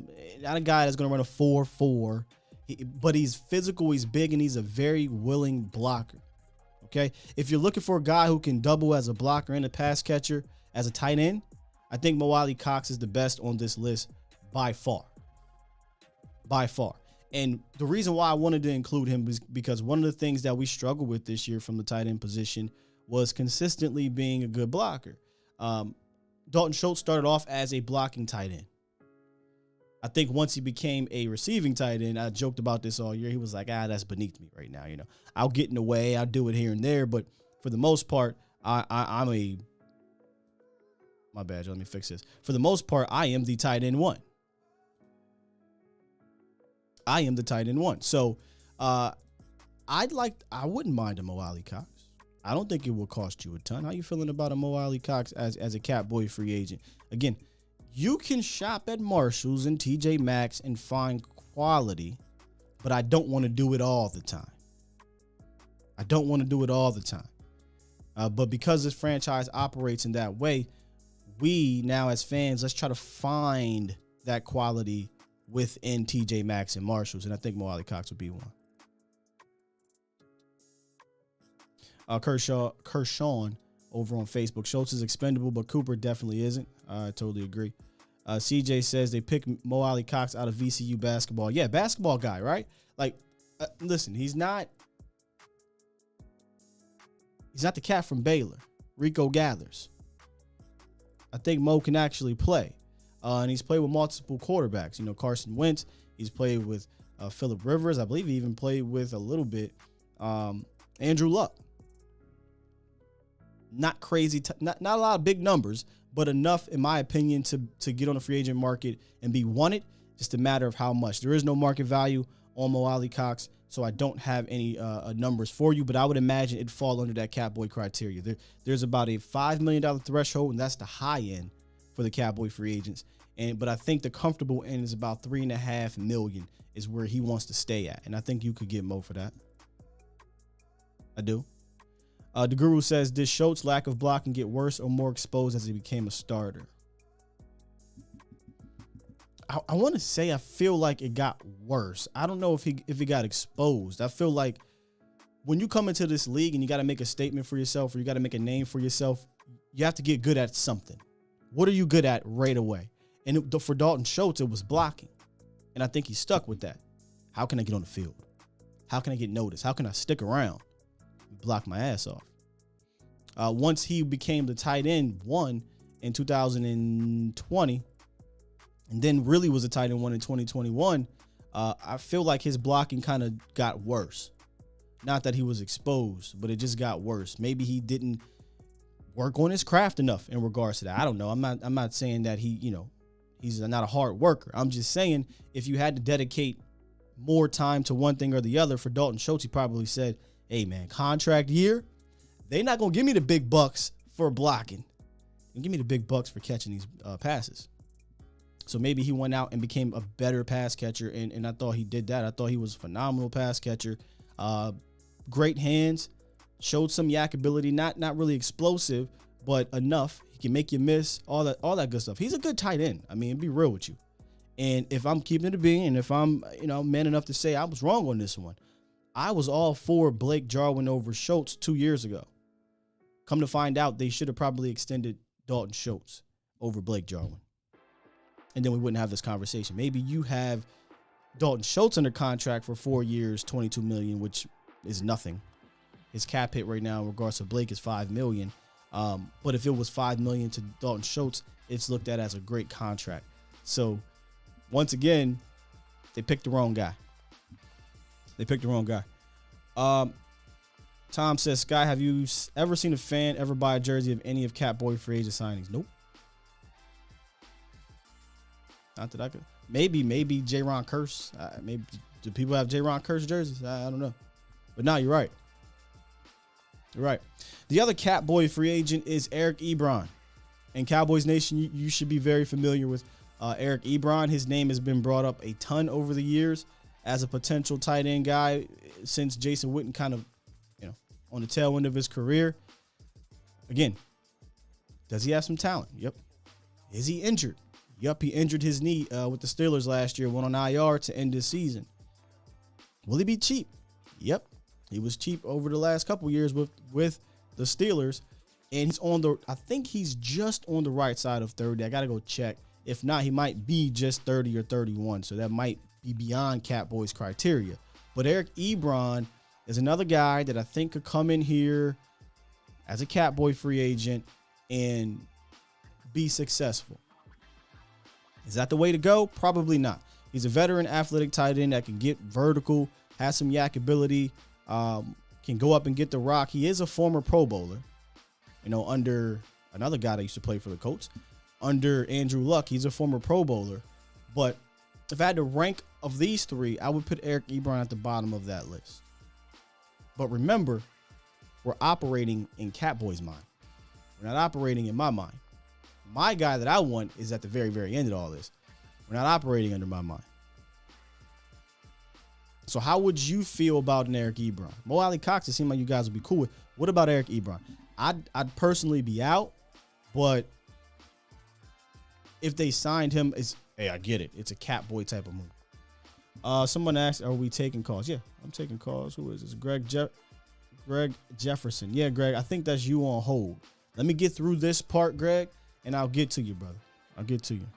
a guy that's going to run a 4.4. But he's physical, he's big, and he's a very willing blocker. Okay, if you're looking for a guy who can double as a blocker and a pass catcher as a tight end, I think Mo Alley Cox is the best on this list by far. By far. And the reason why I wanted to include him is because one of the things that we struggled with this year from the tight end position was consistently being a good blocker. Dalton Schultz started off as a blocking tight end. I think once he became a receiving tight end, I joked about this all year. He was like, that's beneath me right now. I'll get in the way. I'll do it here and there. But for the most part, I'm a – my bad. Let me fix this. For the most part, I am the tight end one. I am the tight end one. So I wouldn't mind a Mo Alley Cox. I don't think it will cost you a ton. How you feeling about a Mo Alley Cox as a Catboy free agent? Again, you can shop at Marshall's and TJ Maxx and find quality, but I don't want to do it all the time. But because this franchise operates in that way, we now as fans, let's try to find that quality within TJ Maxx and Marshalls, and I think Mo Alley Cox would be one. Kershawn over on Facebook. Schultz is expendable, but Cooper definitely isn't. I totally agree. CJ says they picked Mo Alley Cox out of VCU basketball. Yeah, basketball guy, right? Like, listen, he's not the cat from Baylor, Rico Gathers. I think Mo can actually play. And he's played with multiple quarterbacks. Carson Wentz. He's played with Phillip Rivers. I believe he even played with a little bit Andrew Luck. Not crazy, not a lot of big numbers, but enough, in my opinion, to get on the free agent market and be wanted. Just a matter of how much. There is no market value on Mo Alley Cox, so I don't have any numbers for you, but I would imagine it'd fall under that Catboy criteria. There's about a $5 million threshold, and that's the high end for the Catboy free agents. But I think the comfortable end is about $3.5 million is where he wants to stay at, and I think you could get Mo for that. I do. The Guru says, did Schultz' lack of blocking get worse or more exposed as he became a starter? I want to say I feel like it got worse. I don't know if he got exposed. I feel like when you come into this league and you got to make a statement for yourself or you got to make a name for yourself, you have to get good at something. What are you good at right away? And for Dalton Schultz, it was blocking. And I think he stuck with that. How can I get on the field? How can I get noticed? How can I stick around? Block my ass off. Once he became the tight end one in 2020, and then really was a tight end one in 2021, I feel like his blocking kind of got worse. Not that he was exposed, but it just got worse. Maybe he didn't work on his craft enough in regards to that. I don't know. I'm not saying that he's not a hard worker. I'm just saying if you had to dedicate more time to one thing or the other, for Dalton Schultz, he probably said, hey, man, contract year, they're not going to give me the big bucks for blocking. Give me the big bucks for catching these passes. So maybe he went out and became a better pass catcher, and I thought he did that. I thought he was a phenomenal pass catcher. Great hands, showed some yak ability, not really explosive, but enough. He can make you miss, all that good stuff. He's a good tight end. I mean, be real with you. And if I'm keeping it a being, and if I'm man enough to say I was wrong on this one, I was all for Blake Jarwin over Schultz 2 years ago. Come to find out, they should have probably extended Dalton Schultz over Blake Jarwin. And then we wouldn't have this conversation. Maybe you have Dalton Schultz under contract for 4 years, $22 million, which is nothing. His cap hit right now in regards to Blake is $5 million. But if it was $5 million to Dalton Schultz, it's looked at as a great contract. So once again, they picked the wrong guy. Tom says, Skye, have you ever seen a fan ever buy a jersey of any of Catboy free agent signings? Nope. Not that I could. Maybe J-Ron Curse. Maybe do people have J-Ron Curse jerseys? I don't know. But no, you're right. The other Catboy free agent is Eric Ebron. In Cowboys Nation, you should be very familiar with Eric Ebron. His name has been brought up a ton over the years as a potential tight end guy since Jason Witten kind of, on the tail end of his career. Again, does he have some talent? Yep. Is he injured? Yep, he injured his knee with the Steelers last year, went on IR to end this season. Will he be cheap? Yep. He was cheap over the last couple years with the Steelers, and I think he's just on the right side of 30. I got to go check. If not, he might be just 30 or 31, so that might be beyond Catboy's criteria. But Eric Ebron is another guy that I think could come in here as a Catboy free agent and be successful. Is that the way to go? Probably not. He's a veteran athletic tight end that can get vertical, has some yak ability, can go up and get the rock. He is a former Pro Bowler, under another guy that used to play for the Colts. Under Andrew Luck, he's a former Pro Bowler. But if I had to rank of these three, I would put Eric Ebron at the bottom of that list. But remember, we're operating in Catboy's mind. We're not operating in my mind. My guy that I want is at the very, very end of all this. We're not operating under my mind. So how would you feel about an Eric Ebron? Mo Ali Cox, it seemed like you guys would be cool with. What about Eric Ebron? I'd personally be out, but if they signed him, hey, I get it. It's a Catboy type of move. Someone asked, are we taking calls? Yeah, I'm taking calls. Who is this? Greg Jefferson. Yeah, Greg, I think that's you on hold. Let me get through this part, Greg, and I'll get to you, brother. I'll get to you.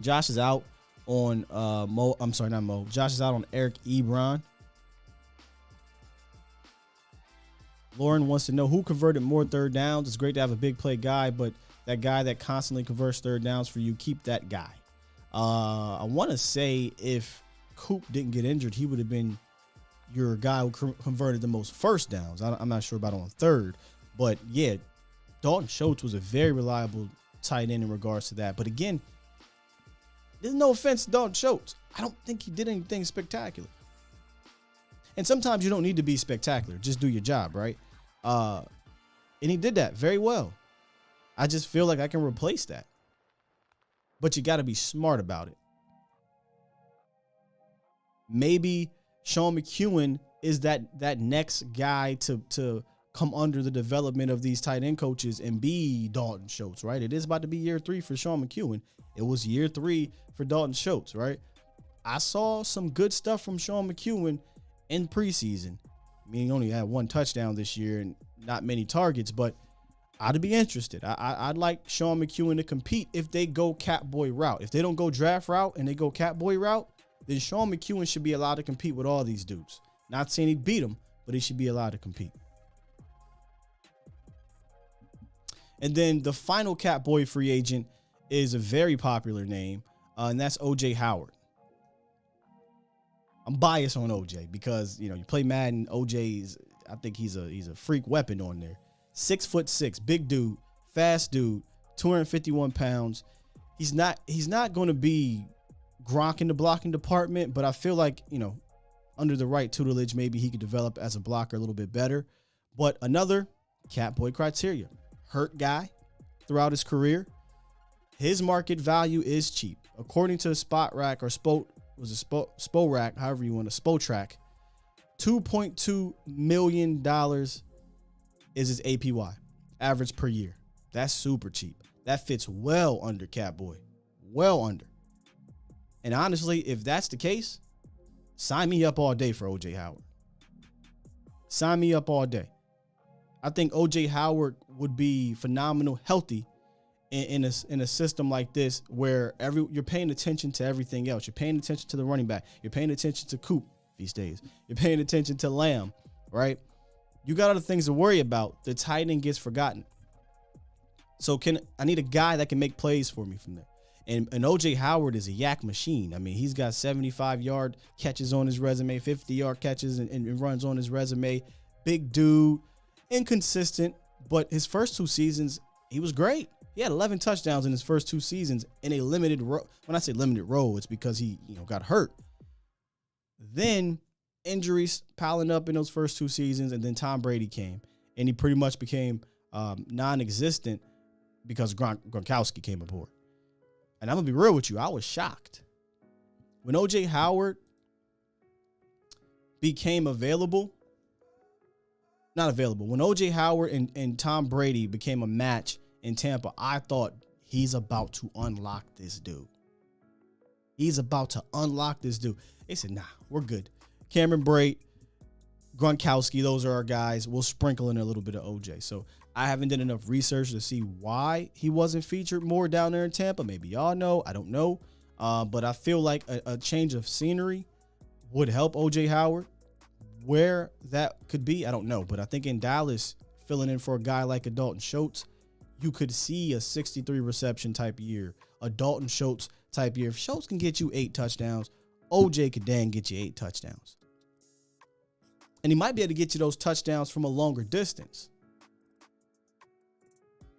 Josh is out on Mo. I'm sorry, not Mo. Josh is out on Eric Ebron. Lauren wants to know who converted more third downs. It's great to have a big play guy, but that guy that constantly converts third downs for you, keep that guy. I want to say if Coop didn't get injured, he would have been your guy who converted the most first downs. I'm not sure about on third, but yeah, Dalton Schultz was a very reliable tight end in regards to that. But again, there's no offense to Dalton Schultz. I don't think he did anything spectacular. And sometimes you don't need to be spectacular. Just do your job, right? And he did that very well. I just feel like I can replace that. But you got to be smart about it. Maybe Sean McEwen is that next guy to come under the development of these tight end coaches and be Dalton Schultz, right? It is about to be year 3 for Sean McEwen. It was year 3 for Dalton Schultz, right? I saw some good stuff from Sean McEwen in preseason. I mean, he only had 1 touchdown this year and not many targets, but I'd be interested. I'd like Sean McEwen to compete if they go Catboy route. If they don't go draft route and they go Catboy route, then Sean McEwen should be allowed to compete with all these dudes. Not saying he'd beat them, but he should be allowed to compete. And then the final Catboy free agent is a very popular name, and that's O.J. Howard. I'm biased on OJ because, you play Madden. OJ's, I think he's a freak weapon on there. 6'6", big dude, fast dude, 251 pounds. He's not going to be Gronk in the blocking department, but I feel like, under the right tutelage, maybe he could develop as a blocker a little bit better. But another Catboy criteria, hurt guy throughout his career. His market value is cheap. According to Spot Rack or Spo Rack, however you want to, Spotrack, $2.2 million is his APY, average per year. That's super cheap. That fits well under Catboy, well under. And honestly, if that's the case, sign me up all day for O.J. Howard. Sign me up all day. I think O.J. Howard would be phenomenal, healthy in a system like this where you're paying attention to everything else. You're paying attention to the running back. You're paying attention to Coop these days. You're paying attention to Lamb, right? You got other things to worry about. The tight end gets forgotten. So I need a guy that can make plays for me from there. And O.J. Howard is a yak machine. I mean, he's got 75-yard catches on his resume, 50-yard catches and runs on his resume. Big dude, inconsistent, but his first 2 seasons, he was great. He had 11 touchdowns in his first 2 seasons in a limited role. When I say limited role, it's because he got hurt. Then injuries piling up in those first 2 seasons, and then Tom Brady came, and he pretty much became non-existent because Gronkowski came aboard. And I'm going to be real with you. I was shocked. When O.J. Howard became available, not available, when O.J. Howard and Tom Brady became a match in Tampa, I thought he's about to unlock this dude. He's about to unlock this dude. They said, nah, we're good. Cameron Brate, Gronkowski, those are our guys. We'll sprinkle in a little bit of OJ. So I haven't done enough research to see why he wasn't featured more down there in Tampa. Maybe y'all know. I don't know. But I feel like a change of scenery would help OJ Howard. Where that could be, I don't know. But I think in Dallas, filling in for a guy like a Dalton Schultz, you could see a 63 reception type year, a Dalton Schultz type year. If Schultz can get you 8 touchdowns, OJ could then get you 8 touchdowns. And he might be able to get you those touchdowns from a longer distance.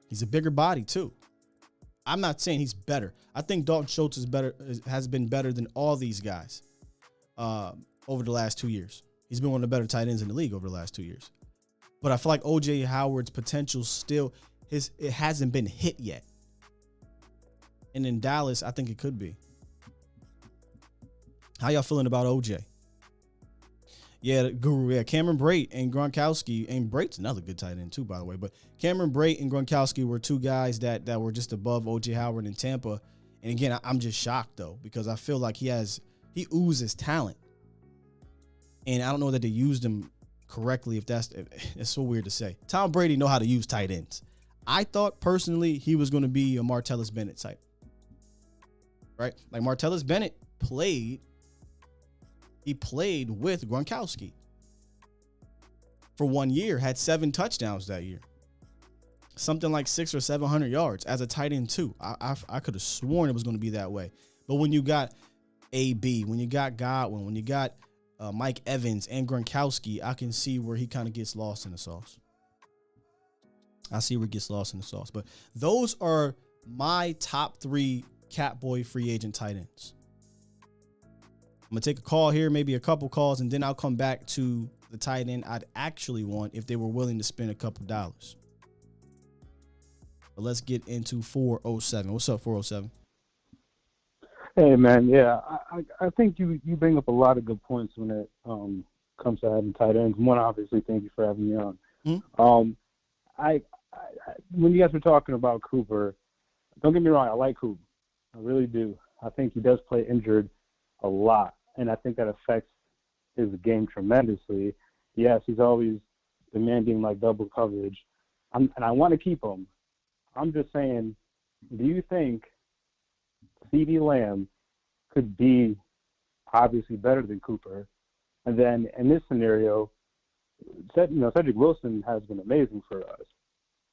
He's a bigger body too. I'm not saying he's better. I think Dalton Schultz has been better than all these guys over the last 2 years. He's been one of the better tight ends in the league over the last 2 years. But I feel like OJ Howard's potential still it hasn't been hit yet. And in Dallas, I think it could be. How y'all feeling about OJ? Yeah, Guru. Yeah, Cameron Brate and Gronkowski, and Brate's another good tight end too, by the way. But Cameron Brate and Gronkowski were 2 guys that were just above OJ Howard in Tampa. And again, I'm just shocked though, because I feel like he oozes talent, and I don't know that they used him correctly. It's so weird to say. Tom Brady know how to use tight ends. I thought personally he was going to be a Martellus Bennett type, right? Like Martellus Bennett played with Gronkowski for 1 year, had 7 touchdowns that year, something like 600 or 700 yards as a tight end too. I could have sworn it was going to be that way. But when you got AB, when you got Godwin, when you got Mike Evans and Gronkowski, I can see where he kind of gets lost in the sauce. I see where he gets lost in the sauce. But those are my top 3 Catboy free agent tight ends. I'm going to take a call here, maybe a couple calls, and then I'll come back to the tight end I'd actually want if they were willing to spend a couple dollars. But let's get into 407. What's up, 407? Hey, man, yeah, I think you bring up a lot of good points when it comes to having tight ends. One, obviously, thank you for having me on. Mm-hmm. When you guys were talking about Cooper, don't get me wrong, I like Cooper. I really do. I think he does play injured a lot, and I think that affects his game tremendously. Yes, he's always demanding like double coverage, and I want to keep him. I'm just saying, do you think CeeDee Lamb could be obviously better than Cooper? And then in this scenario, Cedric Wilson has been amazing for us,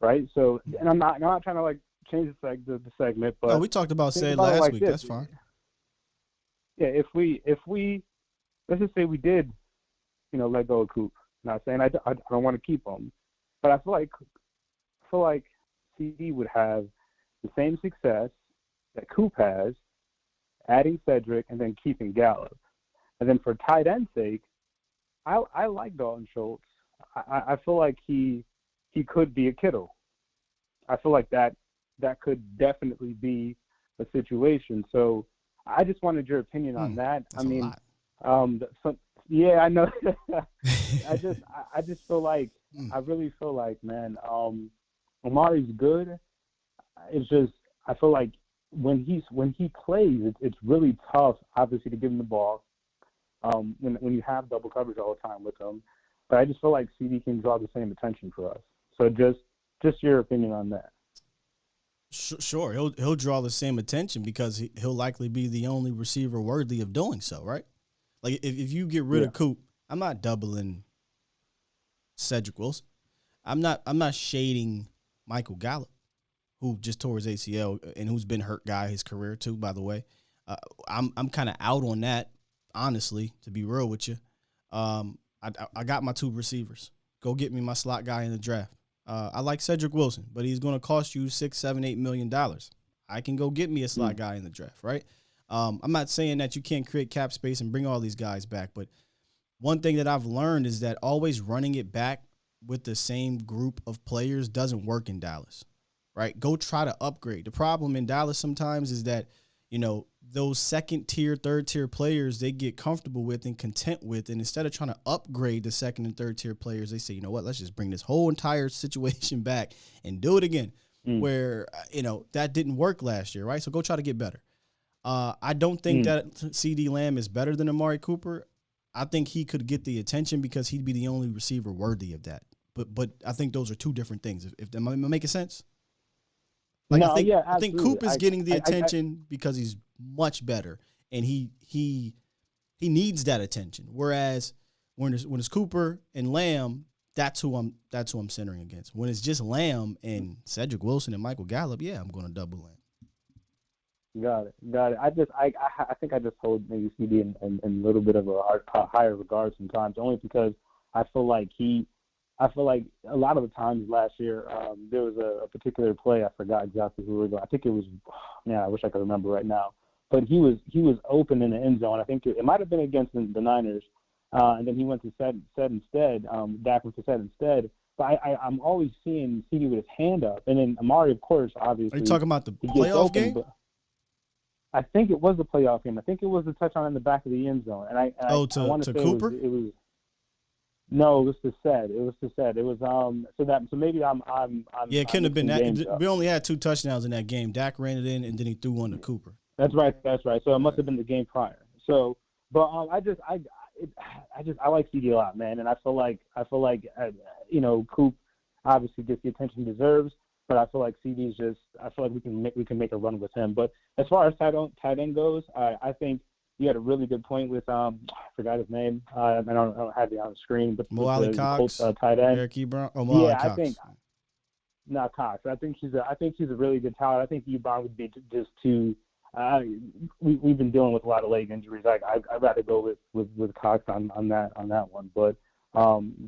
right? So, and I'm not trying to like change the segment, but we talked about Ced last like week. This. That's fine. Yeah, if we let's just say we did, let go of Coop. Not saying I don't want to keep him, but I feel like CD would have the same success that Coop has, adding Cedric and then keeping Gallup. And then for tight end sake, I like Dalton Schultz. I feel like he could be a Kittle. I feel like that could definitely be a situation. So I just wanted your opinion on that. I mean, yeah, I know. I just feel like I really feel like, man, Amari's good. It's just I feel like when he plays, it's really tough, obviously, to give him the ball. When you have double coverage all the time with him, but I just feel like CD can draw the same attention for us. So just your opinion on that. Sure, he'll draw the same attention because he'll likely be the only receiver worthy of doing so, right? Like if you get rid of Coop, I'm not doubling Cedric Wilson. I'm not shading Michael Gallup, who just tore his ACL and who's been hurt guy his career too, by the way. I'm kind of out on that, honestly, to be real with you. I got my 2 receivers. Go get me my slot guy in the draft. I like Cedric Wilson, but he's going to cost you $6, $7, $8 million. I can go get me a slot guy in the draft, right? I'm not saying that you can't create cap space and bring all these guys back, but one thing that I've learned is that always running it back with the same group of players doesn't work in Dallas, right? Go try to upgrade. The problem in Dallas sometimes is that, those second tier, third tier players they get comfortable with and content with. And instead of trying to upgrade the second and third tier players, they say, you know what, let's just bring this whole entire situation back and do it again where, that didn't work last year. Right. So go try to get better. I don't think that CD Lamb is better than Amari Cooper. I think he could get the attention because he'd be the only receiver worthy of that. But I think those are two different things. If am I making sense? Like No, I think Coop is absolutely. getting the attention because he's much better, and he needs that attention. Whereas when it's Cooper and Lamb, that's who I'm centering against. When it's just Lamb and Cedric Wilson and Michael Gallup, yeah, I'm going to double Lamb. Got it. I think I just hold maybe CD in a little bit of a higher regard sometimes, only because I feel like a lot of the times last year there was a particular play, I forgot exactly who it was. I think it was, I wish I could remember right now. But he was open in the end zone. I think it might have been against the Niners, and then he went to set instead. Dak went to set instead. But I'm always seeing CD with his hand up, and then Amari, of course, obviously. Are you talking about the playoff game? I think it was the playoff game. I think it was the touchdown in the back of the end zone. And I want to say Cooper? It was no, it was to said. It was so maybe I'm yeah, it couldn't have been that. We up. only had 2 touchdowns in that game. Dak ran it in, and then he threw one to Cooper. That's right. So it must have been the game prior. So, but I like CD a lot, man, and I feel like Coop obviously gets the attention he deserves, but I feel like CD's I feel like we can make a run with him. But as far as tight end goes, I think you had a really good point with I forgot his name. I don't have it on the screen, but Mo Ali Cox, tight end. Eric Ebron. Oh, Mo Ali Cox. I think not Cox. I think he's a really good talent. I think Ebron would be just too. We've been dealing with a lot of leg injuries. I'd rather go with Cox on that one, but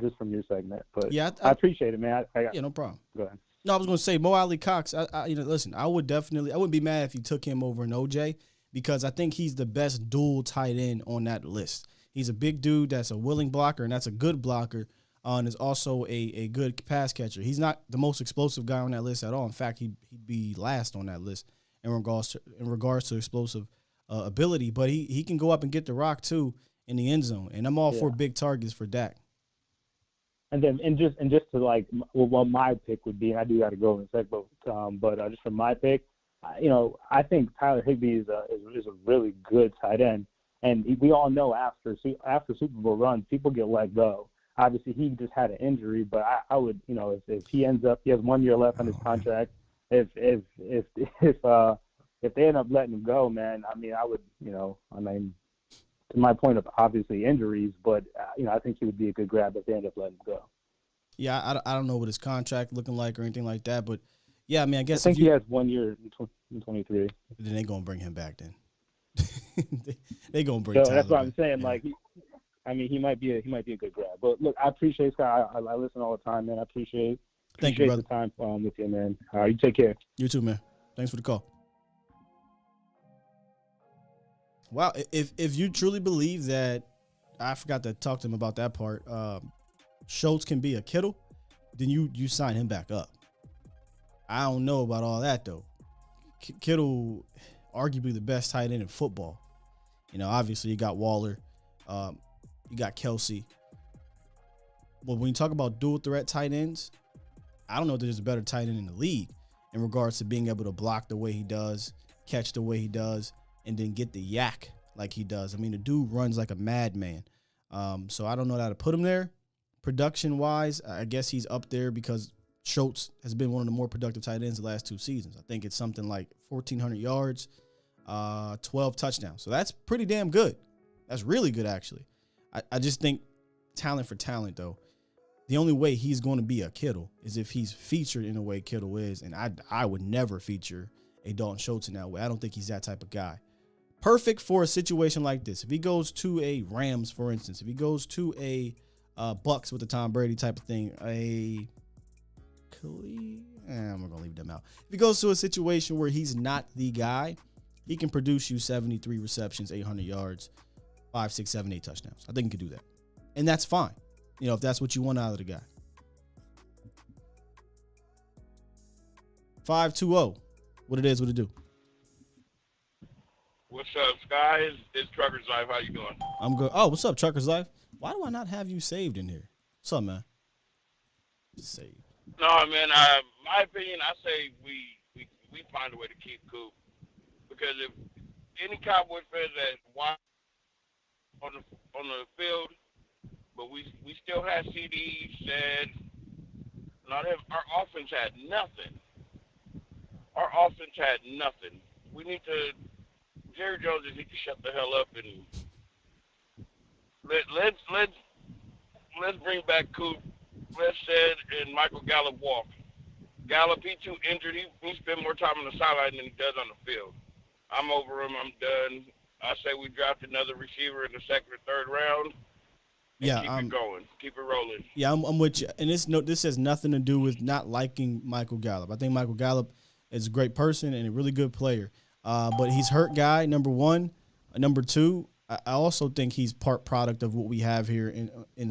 just from your segment. But yeah, I appreciate it, man. Yeah, no problem. Go ahead. No, I was going to say Mo Ali Cox. Listen, I wouldn't be mad if you took him over an OJ because I think he's the best dual tight end on that list. He's a big dude that's a willing blocker and that's a good blocker, and is also a good pass catcher. He's not the most explosive guy on that list at all. In fact, he'd be last on that list in regards to explosive ability. But he can go up and get the rock too in the end zone, and I'm all for big targets for Dak. And just to what my pick would be, and I do got to go in a sec, but just for my pick, I think Tyler Higbee is a really good tight end, and we all know after Super Bowl runs, people get let go. Obviously, he just had an injury, but I would, if he ends up, he has 1 year left on his contract. If they end up letting him go, man, I would, to my point of obviously injuries, but I think he would be a good grab if they end up letting him go. Yeah, I don't know what his contract looking like or anything like that, but yeah, I guess I think he has 1 year in 23. Then they gonna bring him back. Then they gonna bring. So that's what I'm saying. Yeah. He might be a good grab. But look, I appreciate Skye. I listen all the time, man. I appreciate Thank you, brother. the time with you, man. You take care. You too, man. Thanks for the call. Wow, if you truly believe that, I forgot to talk to him about that part. Schultz can be a Kittle, then you sign him back up. I don't know about all that though. Kittle, arguably the best tight end in football. Obviously you got Waller, you got Kelsey. But when you talk about dual threat tight ends, I don't know if there's a better tight end in the league in regards to being able to block the way he does, catch the way he does, and then get the yak like he does. The dude runs like a madman. So I don't know how to put him there. Production-wise, I guess he's up there because Schultz has been one of the more productive tight ends the last 2 seasons. I think it's something like 1,400 yards, 12 touchdowns. So that's pretty damn good. That's really good, actually. I just think talent for talent, though, the only way he's going to be a Kittle is if he's featured in the way Kittle is, and I would never feature a Dalton Schultz in that way. I don't think he's that type of guy. Perfect for a situation like this. If he goes to a Rams, for instance, if he goes to a Bucks with the Tom Brady type of thing, I'm going to leave them out. If he goes to a situation where he's not the guy, he can produce you 73 receptions, 800 yards, 5, 6, 7, 8 touchdowns. I think he could do that. And that's fine, if that's what you want out of the guy. 520. What it is, what it do. What's up, Skye? It's Trucker's Life. How you doing? I'm good. Oh, what's up, Trucker's Life? Why do I not have you saved in here? What's up, man? Saved. No, man. My opinion, I say we find a way to keep Coop, because if any Cowboys fans that watch on the field, but we still had CDs and not have, our offense had nothing. Our offense had nothing. We need to Jerry Jones just need to shut the hell up and let's bring back Coop, Said, and Michael Gallup walk. Gallup, he too injured. He spend more time on the sideline than he does on the field. I'm over him. I'm done. I say we draft another receiver in the second or third round. Yeah, keep it going. Keep it rolling. Yeah, I'm with you. And this has nothing to do with not liking Michael Gallup. I think Michael Gallup is a great person and a really good player. But he's hurt guy, number one. Number two, I also think he's part product of what we have here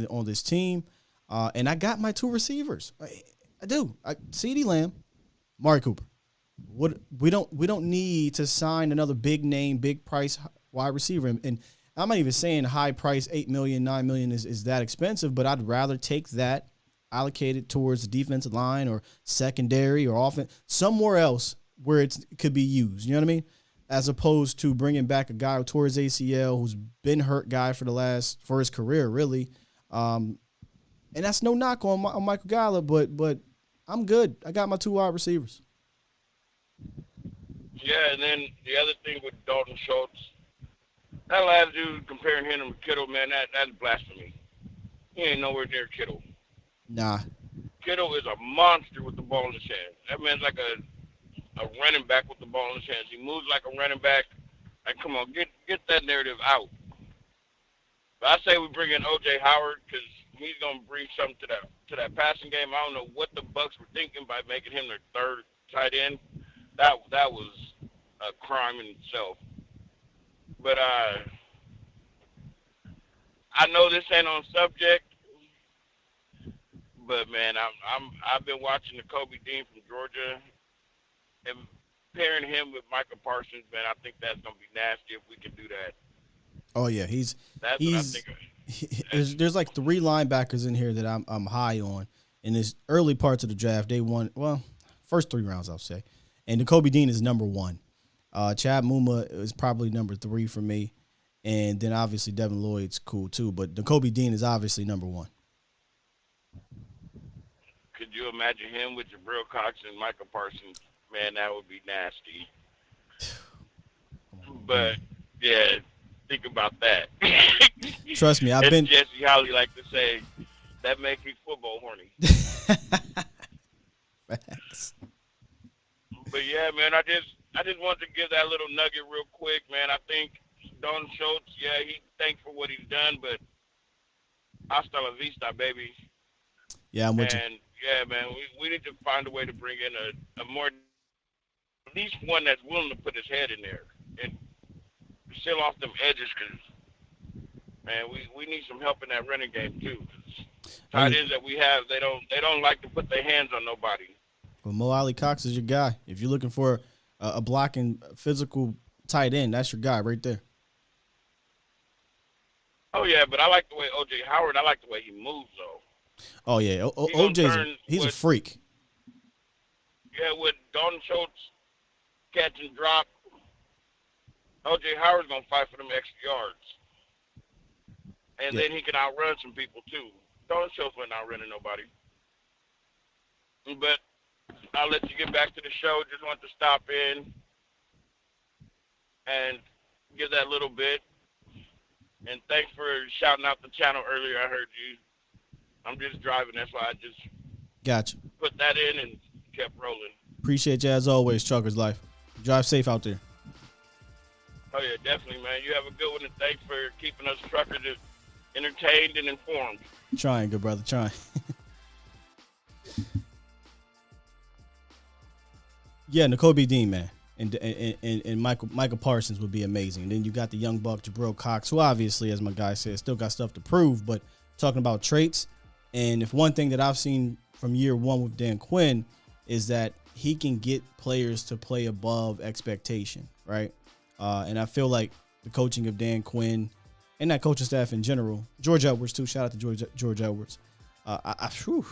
on this team. And I got my two receivers. I do. CeeDee Lamb, Amari Cooper. We don't need to sign another big name, big price wide receiver. And I'm not even saying high price, $8 million, $9 million is that expensive, but I'd rather take that, allocate it towards the defensive line or secondary or offense, somewhere else where it could be used. You know what I mean? As opposed to bringing back a guy who tore his ACL, who's been hurt guy for his career, really. And that's no knock on Michael Gallup, but I'm good. I got my two wide receivers. Yeah, and then the other thing with Dalton Schultz, that last dude comparing him to Kittle, man, that's blasphemy. He ain't nowhere near Kittle. Nah. Kittle is a monster with the ball in his hands. That man's like a running back with the ball in his hands. He moves like a running back. Like, come on, get that narrative out. But I say we bring in O.J. Howard because he's going to bring something to that passing game. I don't know what the Bucs were thinking by making him their third tight end. That was a crime in itself. But I know this ain't on subject, but man, I've been watching the Kobe Dean from Georgia, and pairing him with Micah Parsons, man, I think that's gonna be nasty if we can do that. Oh yeah, what I think. There's like three linebackers in here that I'm high on. In this early parts of the draft, they won first 3 rounds, I'll say, and the Kobe Dean is number 1. Chad Muma is probably number 3 for me. And then obviously Devin Lloyd's cool too. But Kobe Dean is obviously number 1. Could you imagine him with Jabril Cox and Micah Parsons? Man, that would be nasty. But, yeah, think about that. Trust me, As Jesse Holly like to say, that makes me football horny. Facts. But, yeah, man, I just wanted to give that little nugget real quick, man. I think Dalton Schultz, yeah, he thanks for what he's done, but hasta la vista, baby. Yeah, I'm with you. And, yeah, man, we need to find a way to bring in a more, at least one that's willing to put his head in there and seal off them edges because, man, we need some help in that running game, too. Tight ends that we have, they don't like to put their hands on nobody. Well, Mo Alley Cox is your guy. If you're looking for a blocking physical tight end, that's your guy right there. Oh, yeah, but I like the way O.J. Howard, I like the way he moves, though. Oh, yeah. He's a freak. Yeah, with Dalton Schultz catch and drop, O.J. Howard's going to fight for them extra yards. And then he can outrun some people, too. Dalton Schultz wasn't outrunning nobody. But I'll let you get back to the show. Just want to stop in and give that little bit. And thanks for shouting out the channel earlier. I heard you. I'm just driving. That's why I just Gotcha. Put that in and kept rolling. Appreciate you as always, Trucker's Life. Drive safe out there. Oh, yeah, definitely, man. You have a good one, and thanks for keeping us truckers entertained and informed. Trying, good brother, trying. Yeah, N'Kobe Dean, man. And Michael Parsons would be amazing. And then you got the young buck, Jabril Cox, who obviously, as my guy said, still got stuff to prove. But talking about traits, and if one thing that I've seen from year one with Dan Quinn is that he can get players to play above expectation, right? And I feel like the coaching of Dan Quinn and that coaching staff in general, George Edwards too, shout out to George Edwards. Jabril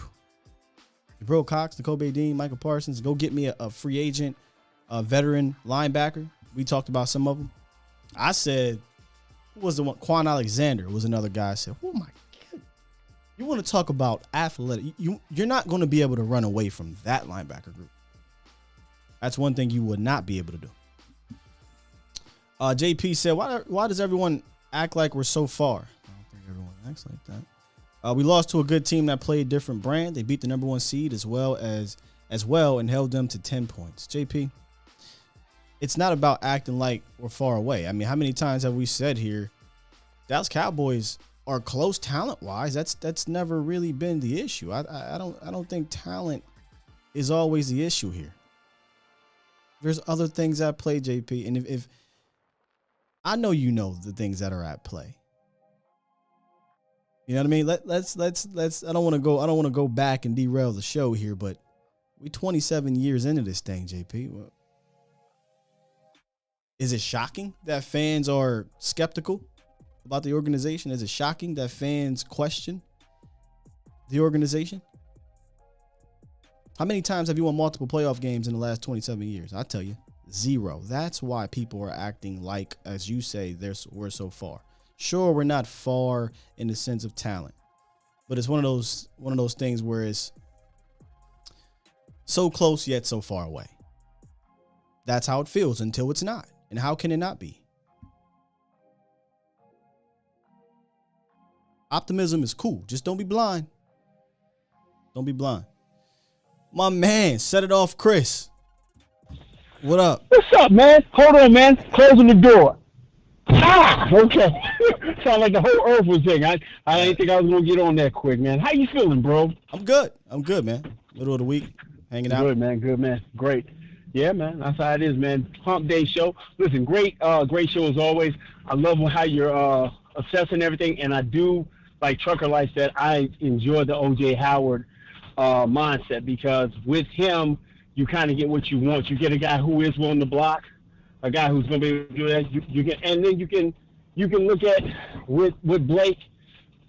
Cox, N'Kobe Dean, Michael Parsons, go get me a free agent, a veteran linebacker. We talked about some of them. I said who was the one? Quan Alexander was another guy. I said, oh my God. You want to talk about athletic? You're not going to be able to run away from that linebacker group. That's one thing you would not be able to do. JP said, why does everyone act like we're so far? I don't think everyone acts like that. We lost to a good team that played different brand. They beat the number 1 seed as well and held them to 10 points. JP, it's not about acting like we're far away. I mean, how many times have we said here, Dallas Cowboys are close talent-wise? That's never really been the issue. I don't think talent is always the issue here. There's other things at play, JP, and if I know you know the things that are at play. You know what I mean? Let's I don't want to go back and derail the show here, but we 27 years into this thing, JP. Well, is it shocking that fans are skeptical about the organization? Is it shocking that fans question the organization? How many times have you won multiple playoff games in the last 27 years? I tell you, 0. That's why people are acting like, as you say, we're so far. Sure, we're not far in the sense of talent, but it's one of those things where it's so close yet so far away. That's how it feels until it's not. And how can it not be? Optimism is cool. Just don't be blind. Don't be blind. My man, set it off, Chris. What up? What's up, man? Hold on, man. Closing the door. Okay. Sound like the whole earth was there. I didn't think I was going to get on that quick, man. How you feeling, bro? I'm good, man. Middle of the week, hanging out. Good, man. Great. Yeah, man. That's how it is, man. Hump Day show. Listen, great show as always. I love how you're assessing everything, and I do, like Trucker Life said, I enjoy the O.J. Howard mindset, because with him, you kind of get what you want. You get a guy who is willing to block, a guy who's going to be able to do that. You can, and then you can look at with Blake,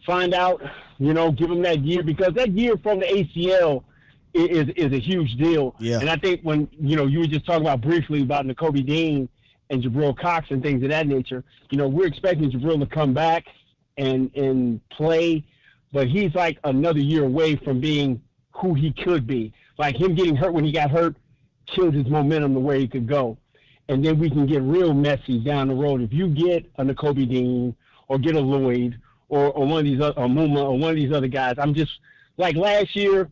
find out, give him that year, because that year from the ACL is a huge deal. Yeah. And I think when you were just talking about briefly about Nakobe Dean and Jabril Cox and things of that nature, we're expecting Jabril to come back and play, but he's like another year away from being who he could be. Like him getting hurt when he got hurt killed his momentum to where he could go. And then we can get real messy down the road. If you get a Nakobe Dean or get a Lloyd or one of these other, or Muma or one of these other guys, I'm just like last year.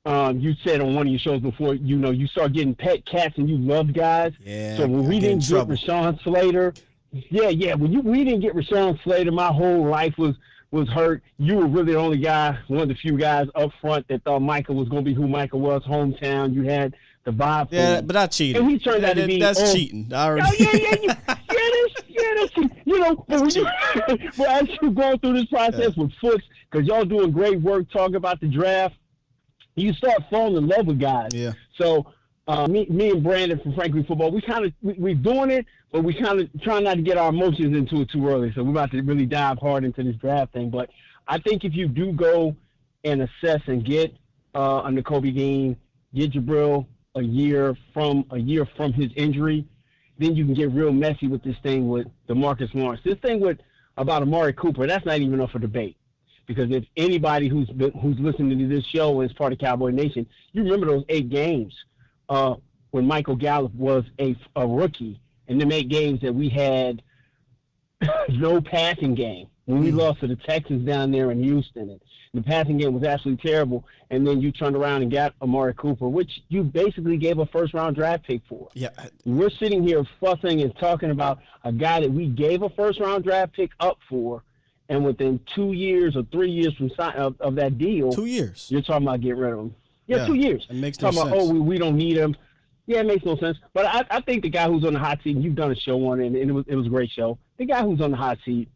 You said on one of your shows before, you start getting pet cats and you love guys. Yeah. So when we didn't get Rashawn Slater, when we didn't get Rashawn Slater, my whole life was hurt. You were really the only guy, one of the few guys up front that thought Michael was going to be who Michael was, hometown. You had the vibe. Yeah, but I cheated. And he turned out to be. That's cheating. That's cheating. But as you're going through this process with Foots, because y'all doing great work talking about the draft, you start falling in love with guys. Yeah. So me and Brandon from Frankly Football, we're doing it, but we kind of try not to get our emotions into it too early. So we're about to really dive hard into this draft thing. But I think if you do go and assess and get a Nakobe Dean, get Jabril a year from his injury, then you can get real messy with this thing with DeMarcus Lawrence. This thing about Amari Cooper, that's not even up for debate. Because if anybody who's listening to this show and is part of Cowboy Nation, you remember those 8 games when Michael Gallup was a rookie, and them 8 games that we had no passing game. When we lost to the Texans down there in Houston, and the passing game was absolutely terrible, and then you turned around and got Amari Cooper, which you basically gave a first-round draft pick for. Yeah. We're sitting here fussing and talking about a guy that we gave a first-round draft pick up for, and within 2 years or 3 years from of that deal, 2 years, you're talking about getting rid of him. Yeah, 2 years. It makes no sense. Talking about, we don't need him. Yeah, it makes no sense. But I think the guy who's on the hot seat, and you've done a show on it, and it was a great show. The guy who's on the hot seat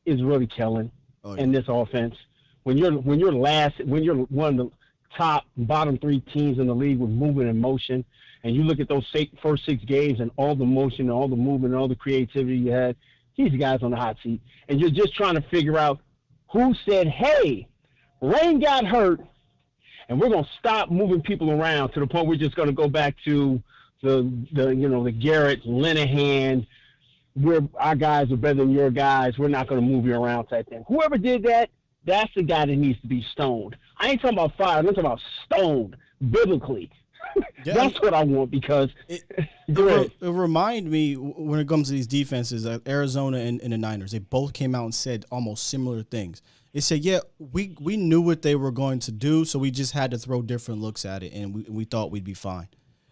is really killing in this offense. When you're one of the top bottom 3 teams in the league with movement and motion, and you look at those first 6 games and all the motion and all the movement and all the creativity you had, he's the guy's on the hot seat. And you're just trying to figure out who said, hey, Rain got hurt, and we're going to stop moving people around to the point we're just going to go back to the Garrett, Linehan, our guys are better than your guys. We're not going to move you around type thing. Whoever did that, that's the guy that needs to be stoned. I ain't talking about fired. I'm talking about stoned biblically. Yeah, that's what I want because it remind me when it comes to these defenses, Arizona and the Niners, they both came out and said almost similar things. They said, yeah, we knew what they were going to do, so we just had to throw different looks at it, and we thought we'd be fine.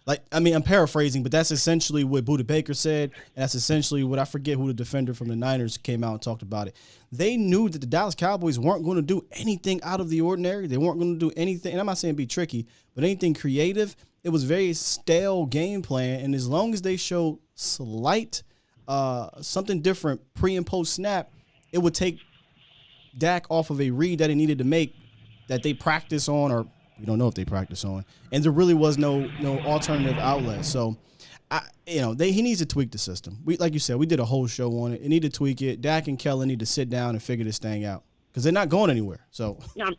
Like, I mean, I'm paraphrasing, but that's essentially what Budda Baker said, and that's essentially what I forget who the defender from the Niners came out and talked about it. They knew that the Dallas Cowboys weren't going to do anything out of the ordinary. They weren't going to do anything, and I'm not saying be tricky, but anything creative. It was very stale game plan, and as long as they showed slight something different pre and post snap, it would take Dak off of a read that he needed to make that they practice on, or we don't know if they practice on, and there really was no alternative outlet. So, he needs to tweak the system. Like you said, we did a whole show on it. They need to tweak it. Dak and Kellen need to sit down and figure this thing out because they're not going anywhere. So, yeah.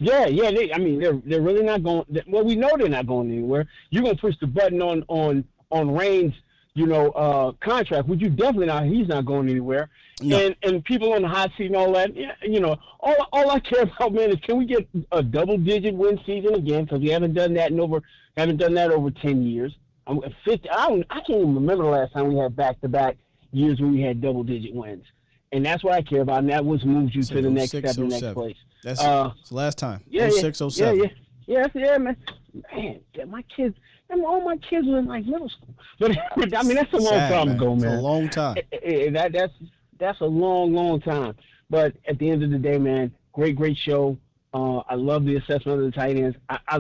They're really not going. Well, we know they're not going anywhere. You're gonna push the button on Reigns, contract, which you definitely not. He's not going anywhere. No. And people on the hot seat and all that. All I care about, man, is can we get a double-digit win season again? Because we haven't done that over 10 years. 50. I can't even remember the last time we had back-to-back years when we had double-digit wins. And that's what I care about, and that was moves you to the next step, the next place. That's the last time. Yeah, 06, 07. Yeah, man. Man, my kids. All my kids were in like middle school, but I mean that's a long time ago, man. It's a long time. That's a long time. But at the end of the day, man, great show. I love the assessment of the tight ends.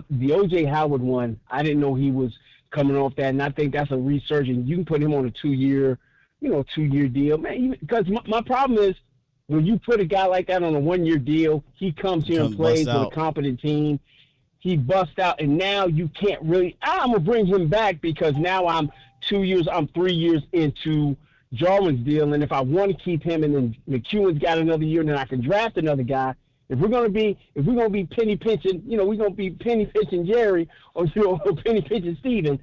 The O.J. Howard one, I didn't know he was coming off that, and I think that's a resurgence. You can put him on a 2-year deal, man. Because my problem is when you put a guy like that on a 1-year deal, he comes here and plays with a competent team. He busts out, and now you can't really – I'm going to bring him back because now I'm 3 years into Jarwin's deal, and if I want to keep him and then McEwen's got another year, then I can draft another guy. If we're going to be penny pinching, we're going to be penny pinching Jerry or penny pinching Steven,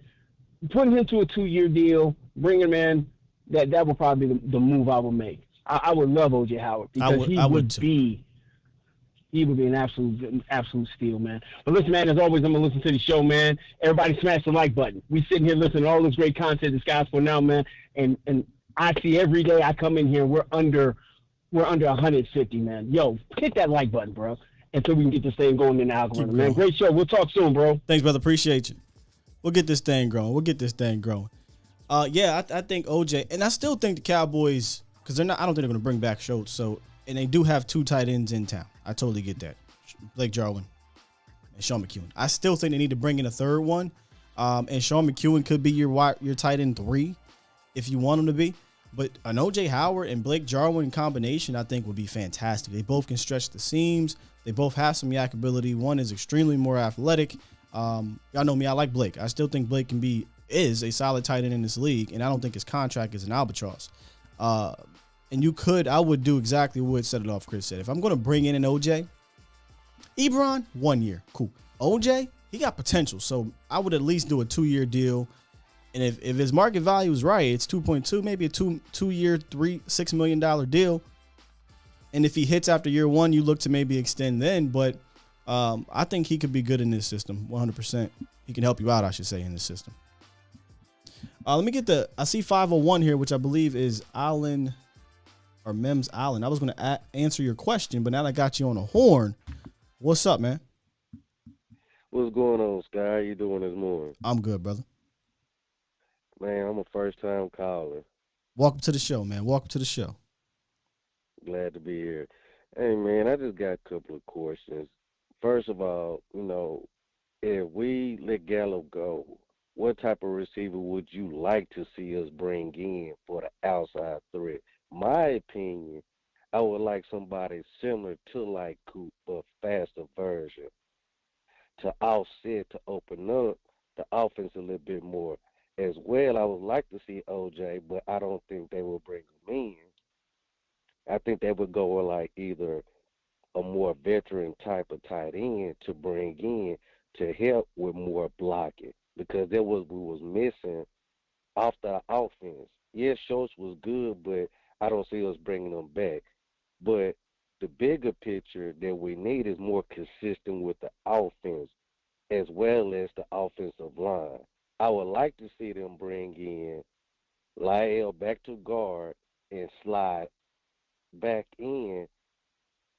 putting him to a 2-year deal, bring him in, that would probably be the move I would make. I would love O.J. Howard because he would be an absolute steal, man. But listen, man, as always, I'm going to listen to the show, man. Everybody smash the like button. We sitting here listening to all this great content this Skye for now, man. And I see every day I come in here, we're under 150, man. Yo, hit that like button, bro, until we can get this thing going in the algorithm, man. Great show. We'll talk soon, bro. Thanks, brother. Appreciate you. We'll get this thing growing. I think OJ, and I still think the Cowboys, because I don't think they're going to bring back Schultz. So, and they do have 2 tight ends in town. I totally get that. Blake Jarwin and Sean McEwen. I still think they need to bring in a third one. And Sean McEwen could be your tight end 3 if you want him to be. But an O.J. Howard and Blake Jarwin combination, I think, would be fantastic. They both can stretch the seams. They both have some yak ability. One is extremely more athletic. Y'all know me. I like Blake. I still think Blake is a solid tight end in this league, and I don't think his contract is an albatross. And I would do exactly what Set It Off Chris said. If I'm going to bring in an O.J., Ebron, 1 year. Cool. O.J., he got potential, so I would at least do a 2-year deal. And if his market value is right, it's 2.2, maybe a 2-year, $6 million deal. And if he hits after year 1, you look to maybe extend then. But I think he could be good in this system, 100%. He can help you out, I should say, in this system. Let me get I see 501 here, which I believe is Allen or Mems Allen. I was going to answer your question, but now that I got you on the horn, what's up, man? What's going on, Skye? How you doing this morning? I'm good, brother. Man, I'm a first-time caller. Welcome to the show, man. Welcome to the show. Glad to be here. Hey, man, I just got a couple of questions. First of all, if we let Gallo go, what type of receiver would you like to see us bring in for the outside threat? My opinion, I would like somebody similar to like Coop, but faster version to offset, to open up the offense a little bit more. As well, I would like to see OJ, but I don't think they will bring him in. I think they would go with like either a more veteran type of tight end to bring in to help with more blocking, because that was we was missing off the offense. Yes, Schultz was good, but I don't see us bringing him back. But the bigger picture that we need is more consistent with the offense as well as the offensive line. I would like to see them bring in Lyle back to guard and slide back in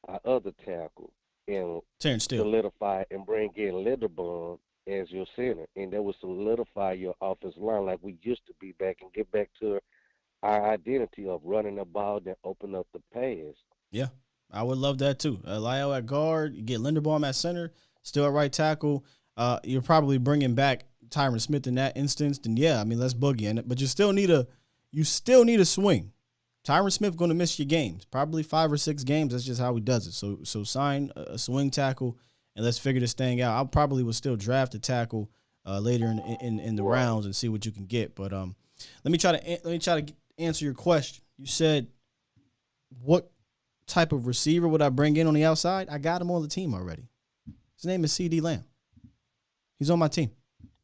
our other tackle and Terrence Steele. solidify and bring in Linderbaum as your center. And that would solidify your offensive line like we used to be back and get back to our identity of running the ball and open up the pass. Yeah, I would love that too. Lyle at guard, you get Linderbaum at center, still at right tackle. You're probably bringing back Tyron Smith in that instance. Then yeah, I mean let's boogie in it, but you still need a swing. Tyron Smith going to miss your games, probably 5 or 6 games. That's just how he does it. So sign a swing tackle and let's figure this thing out. I probably would still draft a tackle later in the rounds and see what you can get. But let me try to answer your question. You said what type of receiver would I bring in on the outside? I got him on the team already. His name is CD Lamb. He's on my team.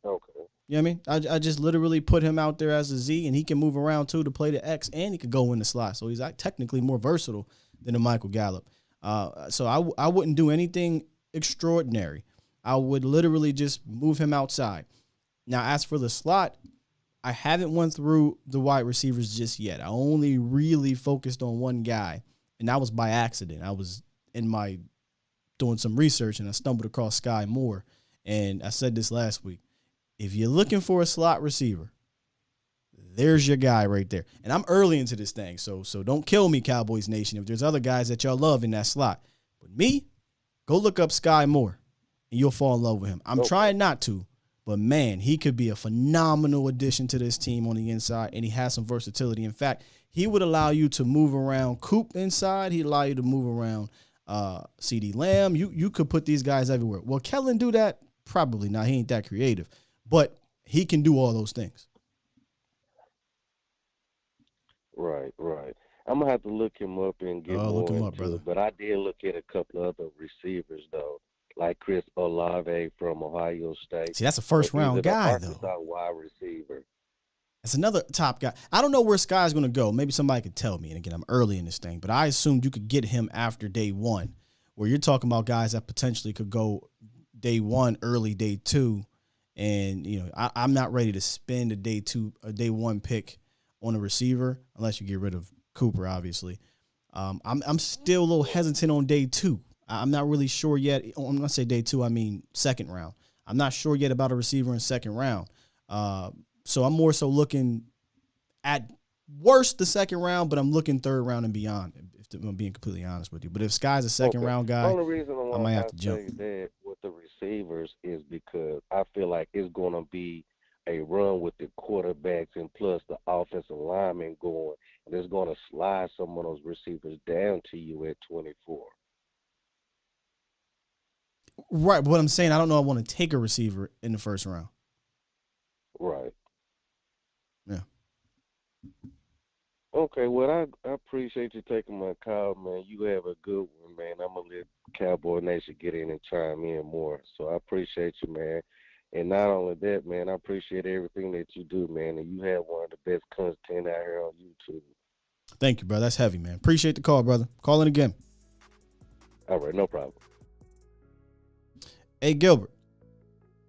Okay. You know what I mean? I just literally put him out there as a Z, and he can move around too to play the X, and he could go in the slot. So he's technically more versatile than a Michael Gallup. So I wouldn't do anything extraordinary. I would literally just move him outside. Now, as for the slot, I haven't went through the wide receivers just yet. I only really focused on one guy, and that was by accident. I was doing some research, and I stumbled across Skye Moore. And I said this last week. If you're looking for a slot receiver, there's your guy right there. And I'm early into this thing, so don't kill me, Cowboys Nation, if there's other guys that y'all love in that slot. But me, go look up Skye Moore, and you'll fall in love with him. I'm trying not to, but, man, he could be a phenomenal addition to this team on the inside, and he has some versatility. In fact, he would allow you to move around Coop inside. He'd allow you to move around CD Lamb. You could put these guys everywhere. Will Kellen do that? Probably not. He ain't that creative. But he can do all those things. Right. I'm going to have to look him up and get more into brother. it. But I did look at a couple of other receivers, though, like Chris Olave from Ohio State. See, that's a first-round guy, though. Wide receiver. That's another top guy. I don't know where Skye's going to go. Maybe somebody could tell me. And, again, I'm early in this thing. But I assumed you could get him after day one, where you're talking about guys that potentially could go day one, early day two. And, you know, I'm not ready to spend a day one pick on a receiver unless you get rid of Cooper, obviously. I'm still a little hesitant on day two. I'm not really sure yet. I'm going to say day two, I mean second round. I'm not sure yet about a receiver in second round. So I'm more so looking at worst the second round, but I'm looking third round and beyond, if I'm being completely honest with you. But if Skye's a second round guy, the only reason I might have to jump. That with the receivers is because I feel like it's going to be a run with the quarterbacks and plus the offensive linemen going, and it's going to slide some of those receivers down to you at 24. Right, but what I'm saying, I don't know I want to take a receiver in the first round. Right. Yeah. Okay, well, I appreciate you taking my call, man. You have a good one, man. I'm going to let Cowboy Nation get in and chime in more. So I appreciate you, man. And not only that, man, I appreciate everything that you do, man. And you have one of the best content out here on YouTube. Thank you, brother. That's heavy, man. Appreciate the call, brother. Call in again. All right, no problem. Hey, Gilbert,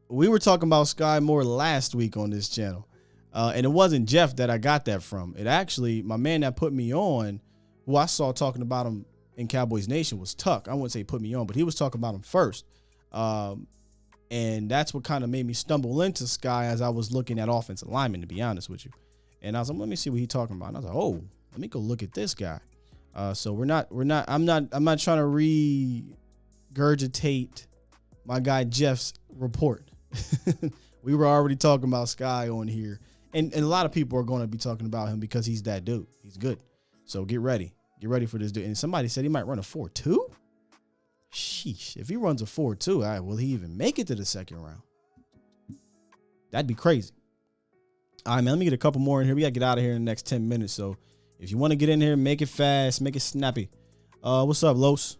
we were talking about Skye Moore last week on this channel. And it wasn't Jeff that I got that from. It actually, my man that put me on, who I saw talking about him in Cowboys Nation, was Tuck. I wouldn't say put me on, but he was talking about him first. And that's what kind of made me stumble into Skye as I was looking at offensive linemen, to be honest with you. And I was like, let me see what he's talking about. And I was like, oh, let me go look at this guy. So I'm not trying to regurgitate my guy Jeff's report. We were already talking about Skye on here. And a lot of people are going to be talking about him because he's that dude. He's good. So get ready. Get ready for this dude. And somebody said he might run a 4.2. Sheesh. If he runs a 4.2, all right, will he even make it to the second round? That'd be crazy. All right, man, let me get a couple more in here. We got to get out of here in the next 10 minutes. So if you want to get in here, make it fast, make it snappy. What's up, Los?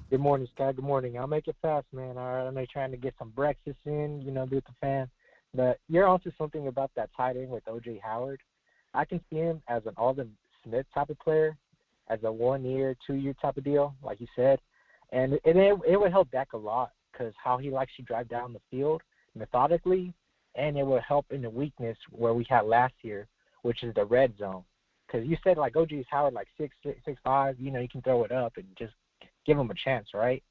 Good morning, Skye. Good morning. I'll make it fast, man. All right, I know you're trying to get some breakfast in, be with the fan. But you're onto something about that tight end with O.J. Howard. I can see him as an Alden Smith type of player, as a 1 year, 2 year type of deal, like you said. And it would help Dak a lot because how he likes to drive down the field methodically, and it will help in the weakness where we had last year, which is the red zone. Because you said, like, O.J. Howard, like 6'5", you know, you can throw it up and just give him a chance, right?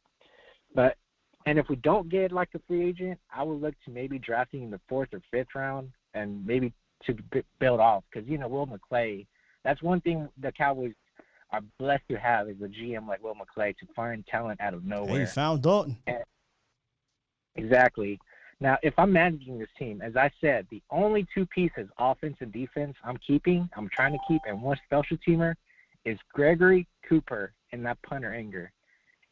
And if we don't get, like, a free agent, I would look to maybe drafting in the 4th or 5th round and maybe to build off. Because, you know, Will McClay, that's one thing the Cowboys are blessed to have is a GM like Will McClay to find talent out of nowhere. Hey, found Dalton. Exactly. Now, if I'm managing this team, as I said, the only two pieces, offense and defense, I'm trying to keep, and one special teamer is Gregory Cooper and that punter Inger.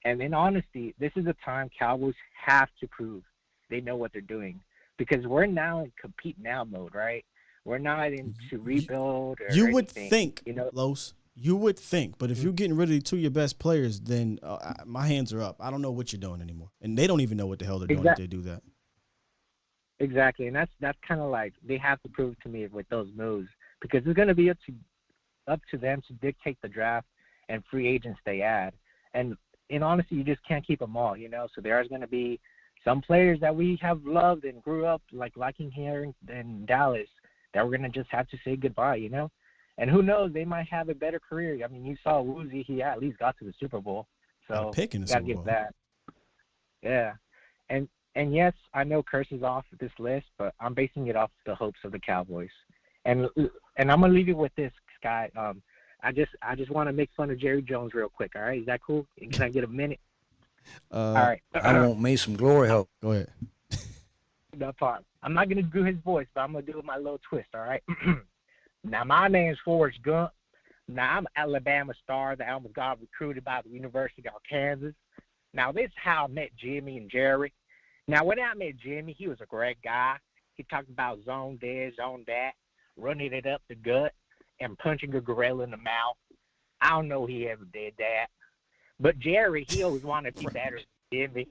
And in honesty, this is a time Cowboys have to prove they know what they're doing because we're now in compete now mode, right? We're not into rebuild or You would anything, think, you know. Los, you would think, but if you're getting rid of two of your best players, then my hands are up. I don't know what you're doing anymore. And they don't even know what the hell they're doing if they do that. Exactly, and that's kind of like they have to prove to me with those moves because it's going to be up to them to dictate the draft and free agents they add. And in honesty, you just can't keep them all, you know. So there's going to be some players that we have loved and grew up liking here in Dallas that we're going to just have to say goodbye, you know. And who knows, they might have a better career. I mean, you saw Woozy; he at least got to the Super Bowl, so pick in the gotta Super give Bowl. that. Yeah, and yes, I know Curse is off this list, but I'm basing it off the hopes of the Cowboys. And I'm gonna leave you with this, Skye. I just want to make fun of Jerry Jones real quick. All right, is that cool? Can I get a minute? All right. I want me some glory hole. Go ahead. That part. I'm not gonna do his voice, but I'm gonna do my little twist. All right. Now my name's Forrest Gump. Now I'm an Alabama star that almost got recruited by the University of Kansas. Now this is how I met Jimmy and Jerry. Now when I met Jimmy, he was a great guy. He talked about zone this, zone that, running it up the gut, and punching a gorilla in the mouth. I don't know he ever did that. But Jerry, he always wanted to be better than Jimmy.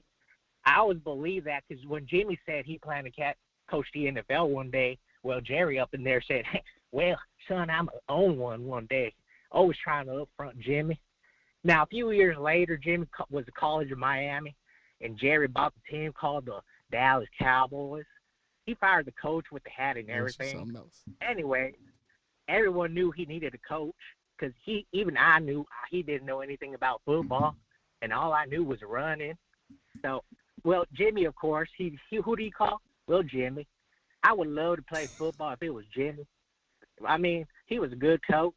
I always believe that because when Jimmy said he planned to coach the NFL one day, well, Jerry up in there said, hey, well, son, I'm going to own one day. Always trying to upfront Jimmy. Now, a few years later, Jimmy was at College of Miami, and Jerry bought the team called the Dallas Cowboys. He fired the coach with the hat and everything. Anyway, everyone knew he needed a coach because I knew he didn't know anything about football, and all I knew was running. So, well, Jimmy, of course, who do you call? Well, Jimmy. I would love to play football if it was Jimmy. I mean, he was a good coach.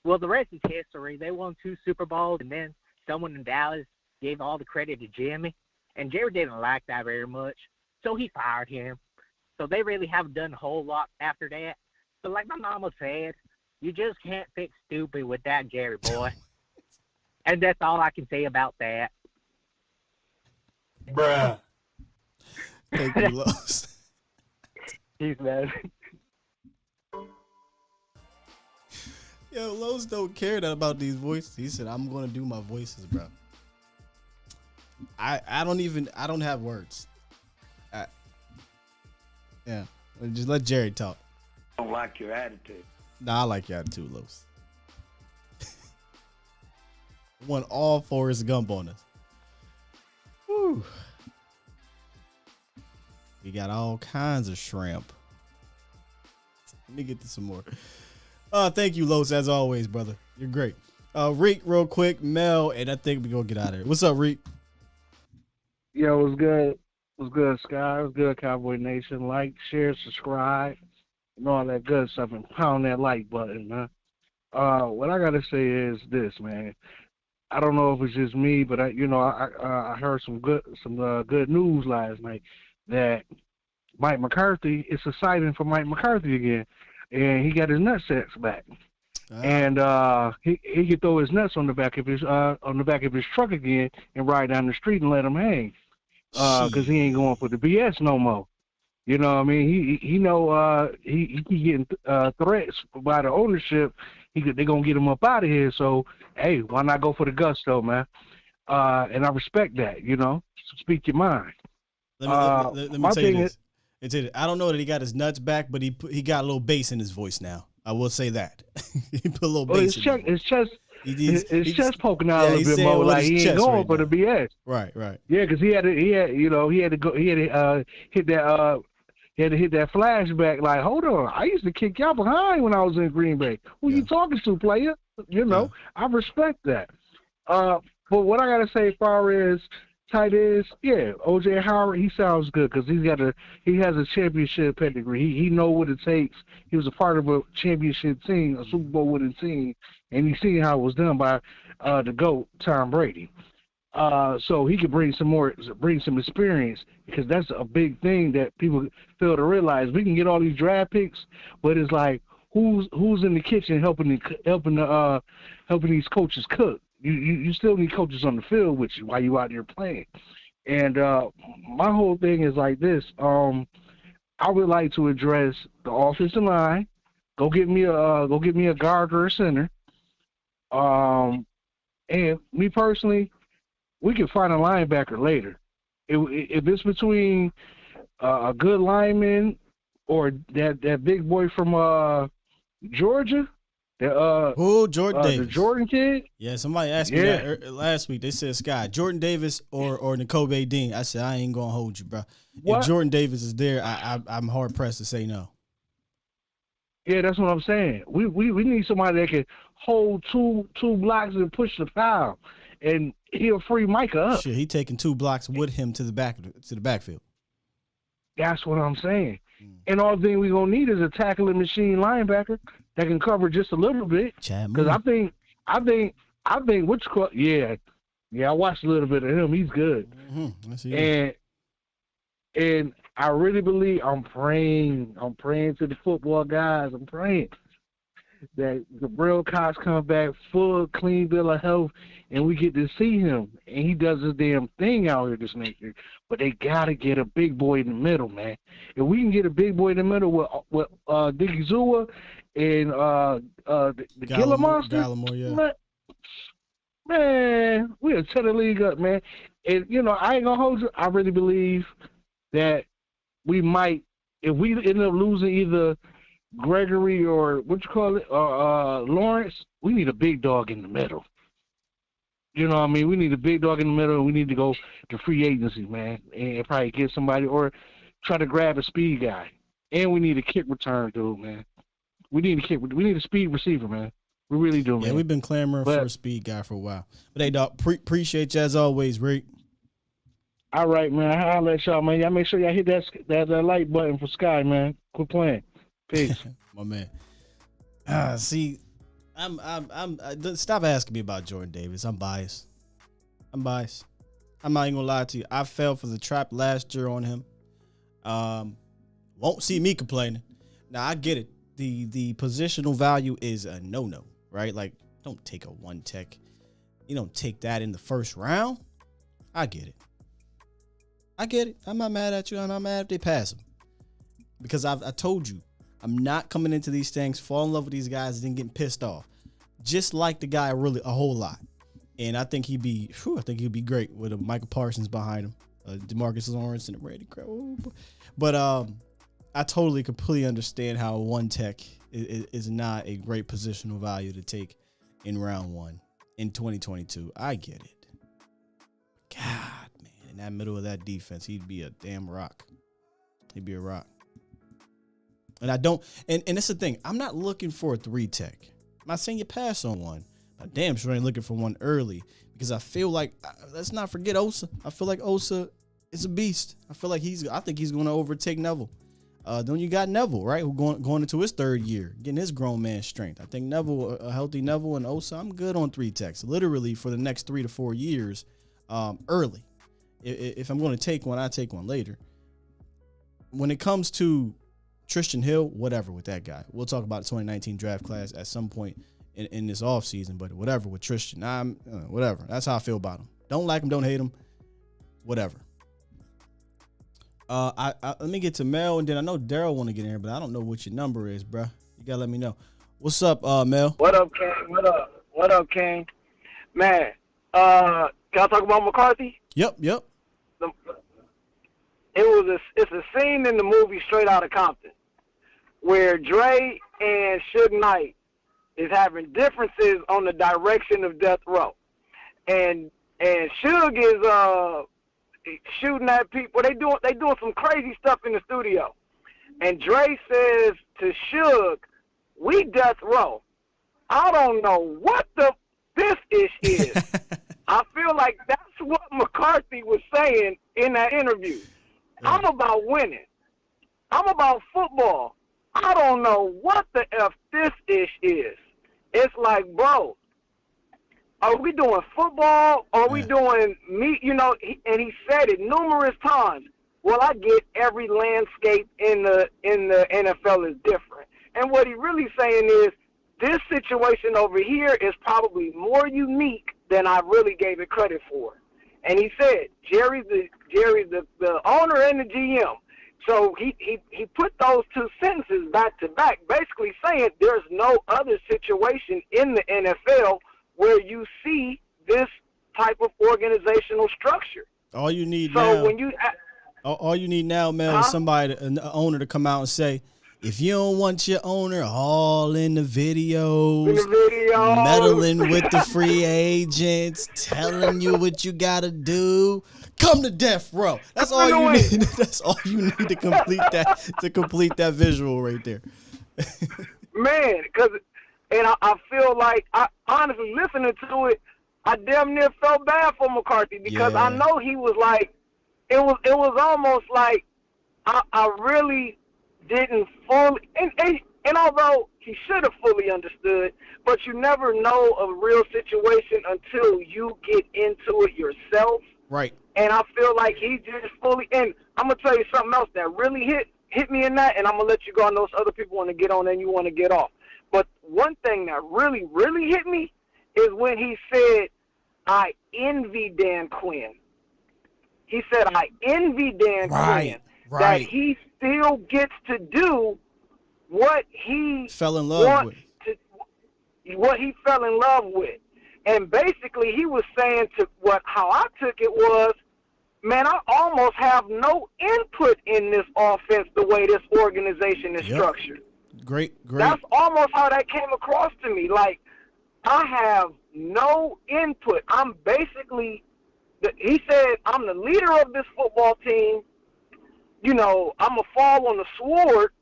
Well, the rest is history. They won 2 Super Bowls, and then someone in Dallas gave all the credit to Jimmy, and Jerry didn't like that very much, so he fired him. So they really haven't done a whole lot after that. So like my mama said, you just can't fix stupid with that Jerry boy. And that's all I can say about that. Bruh. Thank you, Los. He's mad. Yo, Los don't care that about these voices. He said, I'm going to do my voices, bro. I don't have words. Yeah. Just let Jerry talk. I don't like your attitude. Nah, I like your attitude, Los. Won all Forrest Gump on us. Whew. We got all kinds of shrimp. Let me get to some more. Thank you, Los, as always, brother. You're great. Reek, real quick, Mel, and I think we're going to get out of here. What's up, Reek? Yo, what's good? What's good, Skye? What's good, Cowboy Nation? Like, share, subscribe, and all that good stuff, and pound that like button, man. What I got to say is this, man. I don't know if it's just me, but I heard some good news last night that Mike McCarthy, it's a sighting for Mike McCarthy again, and he got his nutsacks back, and he could throw his nuts on the back of his truck again and ride down the street and let him hang, because he ain't going for the BS no more. You know what I mean? He know he getting threats by the ownership. They gonna get him up out of here. So hey, why not go for the gusto, man? And I respect that. You know, speak your mind. Let me tell you this. I don't know that he got his nuts back, but he got a little bass in his voice now. I will say that. He put a little Well, bass his in it. chest poking out a little bit more, like he ain't going for the BS. Right. Yeah, because he had to hit that flashback. Like, hold on, I used to kick y'all behind when I was in Green Bay. Who you talking to, player? I respect that. But what I gotta say, as far as tight ends, OJ Howard, he sounds good because he has a championship pedigree. He know what it takes. He was a part of a championship team, a Super Bowl winning team, and he seen how it was done by the GOAT, Tom Brady. So he could bring some experience, because that's a big thing that people fail to realize. We can get all these draft picks, but it's like who's in the kitchen helping these coaches cook. You still need coaches on the field with you while you out there playing. And my whole thing is like this. I would like to address the offensive line. Go get me a guard or a center. And me personally, we can find a linebacker later. If it's between a good lineman or that big boy from Georgia. Jordan Davis. The Jordan kid? Yeah, somebody asked me that last week. They said, Skye, Jordan Davis or N'Kobe Dean. I said, I ain't going to hold you, bro. What? If Jordan Davis is there, I'm hard-pressed to say no. Yeah, that's what I'm saying. We need somebody that can hold two blocks and push the foul, and he'll free Micah up. Shit, he taking 2 blocks with him to the backfield. That's what I'm saying. And all thing we gonna need is a tackling machine linebacker that can cover just a little bit. Because I think I watched a little bit of him. He's good. Mm-hmm. And I really believe I'm praying to the football guys. I'm praying that Gabriel Cox comes back full, clean bill of health, and we get to see him. And he does his damn thing out here this next year. But they got to get a big boy in the middle, man. If we can get a big boy in the middle with Diggy Zua and the Gila Monster, man, we'll set the league up, man. And, I ain't going to hold you. I really believe that we might, if we end up losing either Gregory or Lawrence, we need a big dog in the middle. You know what I mean? We need a big dog in the middle, and we need to go to free agency, man, and probably get somebody or try to grab a speed guy. And we need a kick return dude, man. We need a speed receiver, man. We really do, man. Yeah, we've been clamoring for a speed guy for a while. But hey, dog, appreciate you as always, Rick. All right, man. I'll let y'all, man. Y'all make sure y'all hit that like button for Skye, man. Quit playing. Peace. My man. See, I'm stop asking me about Jordan Davis. I'm biased. I'm not even gonna lie to you. I fell for the trap last year on him. Won't see me complaining. Now I get it. The positional value is a no-no, right? Like, don't take a 1 tech. You don't take that in the first round. I get it. I'm not mad at you. I'm not mad if they pass him. Because I told you, I'm not coming into these things, fall in love with these guys, and then getting pissed off. Just like the guy really a whole lot. And I think he'd be great with a Michael Parsons behind him, DeMarcus Lawrence and a Brady Crow. But I totally, completely understand how 1 tech is not a great positional value to take in round 1 in 2022. I get it. God, man, in that middle of that defense, he'd be a damn rock. He'd be a rock. And I don't, and that's the thing. I'm not looking for a 3 tech. I'm not saying you pass on one. I damn sure ain't looking for one early, because I feel like, let's not forget Osa. I feel like Osa is a beast. I think he's going to overtake Neville. Then you got Neville, right? Who going into his 3rd year, getting his grown man strength. I think Neville, a healthy Neville and Osa, I'm good on 3 techs, literally for the next 3 to 4 years, early. If I'm going to take one, I take one later. When it comes to Tristan Hill, whatever with that guy. We'll talk about the 2019 draft class at some point in this offseason, but whatever with Tristan. Whatever. That's how I feel about him. Don't like him, don't hate him. Whatever. Let me get to Mel, and then I know Daryl want to get in here, but I don't know what your number is, bro. You got to let me know. What's up, Mel? What up, King? What up, King? Man, can I talk about McCarthy? Yep. It's a scene in the movie Straight Outta Compton where Dre and Suge Knight is having differences on the direction of Death Row. And Suge is shooting at people. They doing some crazy stuff in the studio. And Dre says to Suge, "We Death Row. I don't know what this is." I feel like that's what McCarthy was saying in that interview. I'm about winning. I'm about football. I don't know what the F this is. It's like, bro, are we doing football? Are we doing meat? You know, and he said it numerous times. Well, I get every landscape in the NFL is different. And what he really saying is this situation over here is probably more unique than I really gave it credit for. And he said Jerry's the owner and the GM. So he put those two sentences back to back, basically saying there's no other situation in the NFL where you see this type of organizational structure. All you need now, Mel, is somebody, an owner, to come out and say, if you don't want your owner all in the videos, meddling with the free agents, telling you what you got to do, come to Death Row. That's all you need. That's all you need to complete that visual right there. Man, and I feel like, I honestly, listening to it, I damn near felt bad for McCarthy because I know he was like, it was almost like I really didn't fully, and although he should have fully understood, but you never know a real situation until you get into it yourself. Right. And I feel like he just fully, and I'm going to tell you something else that really hit me in that, and I'm going to let you go. I know other people want to get on and you want to get off. But one thing that really, really hit me is when he said, I envy Dan Quinn. He said, I envy Dan Quinn. That he still gets to do what he fell in love with. What he fell in love with. And basically he was saying how I took it was, man, I almost have no input in this offense the way this organization is structured. Great. That's almost how that came across to me. Like, I have no input. I'm basically, he said, I'm the leader of this football team. You know, I'm going to fall on the sword,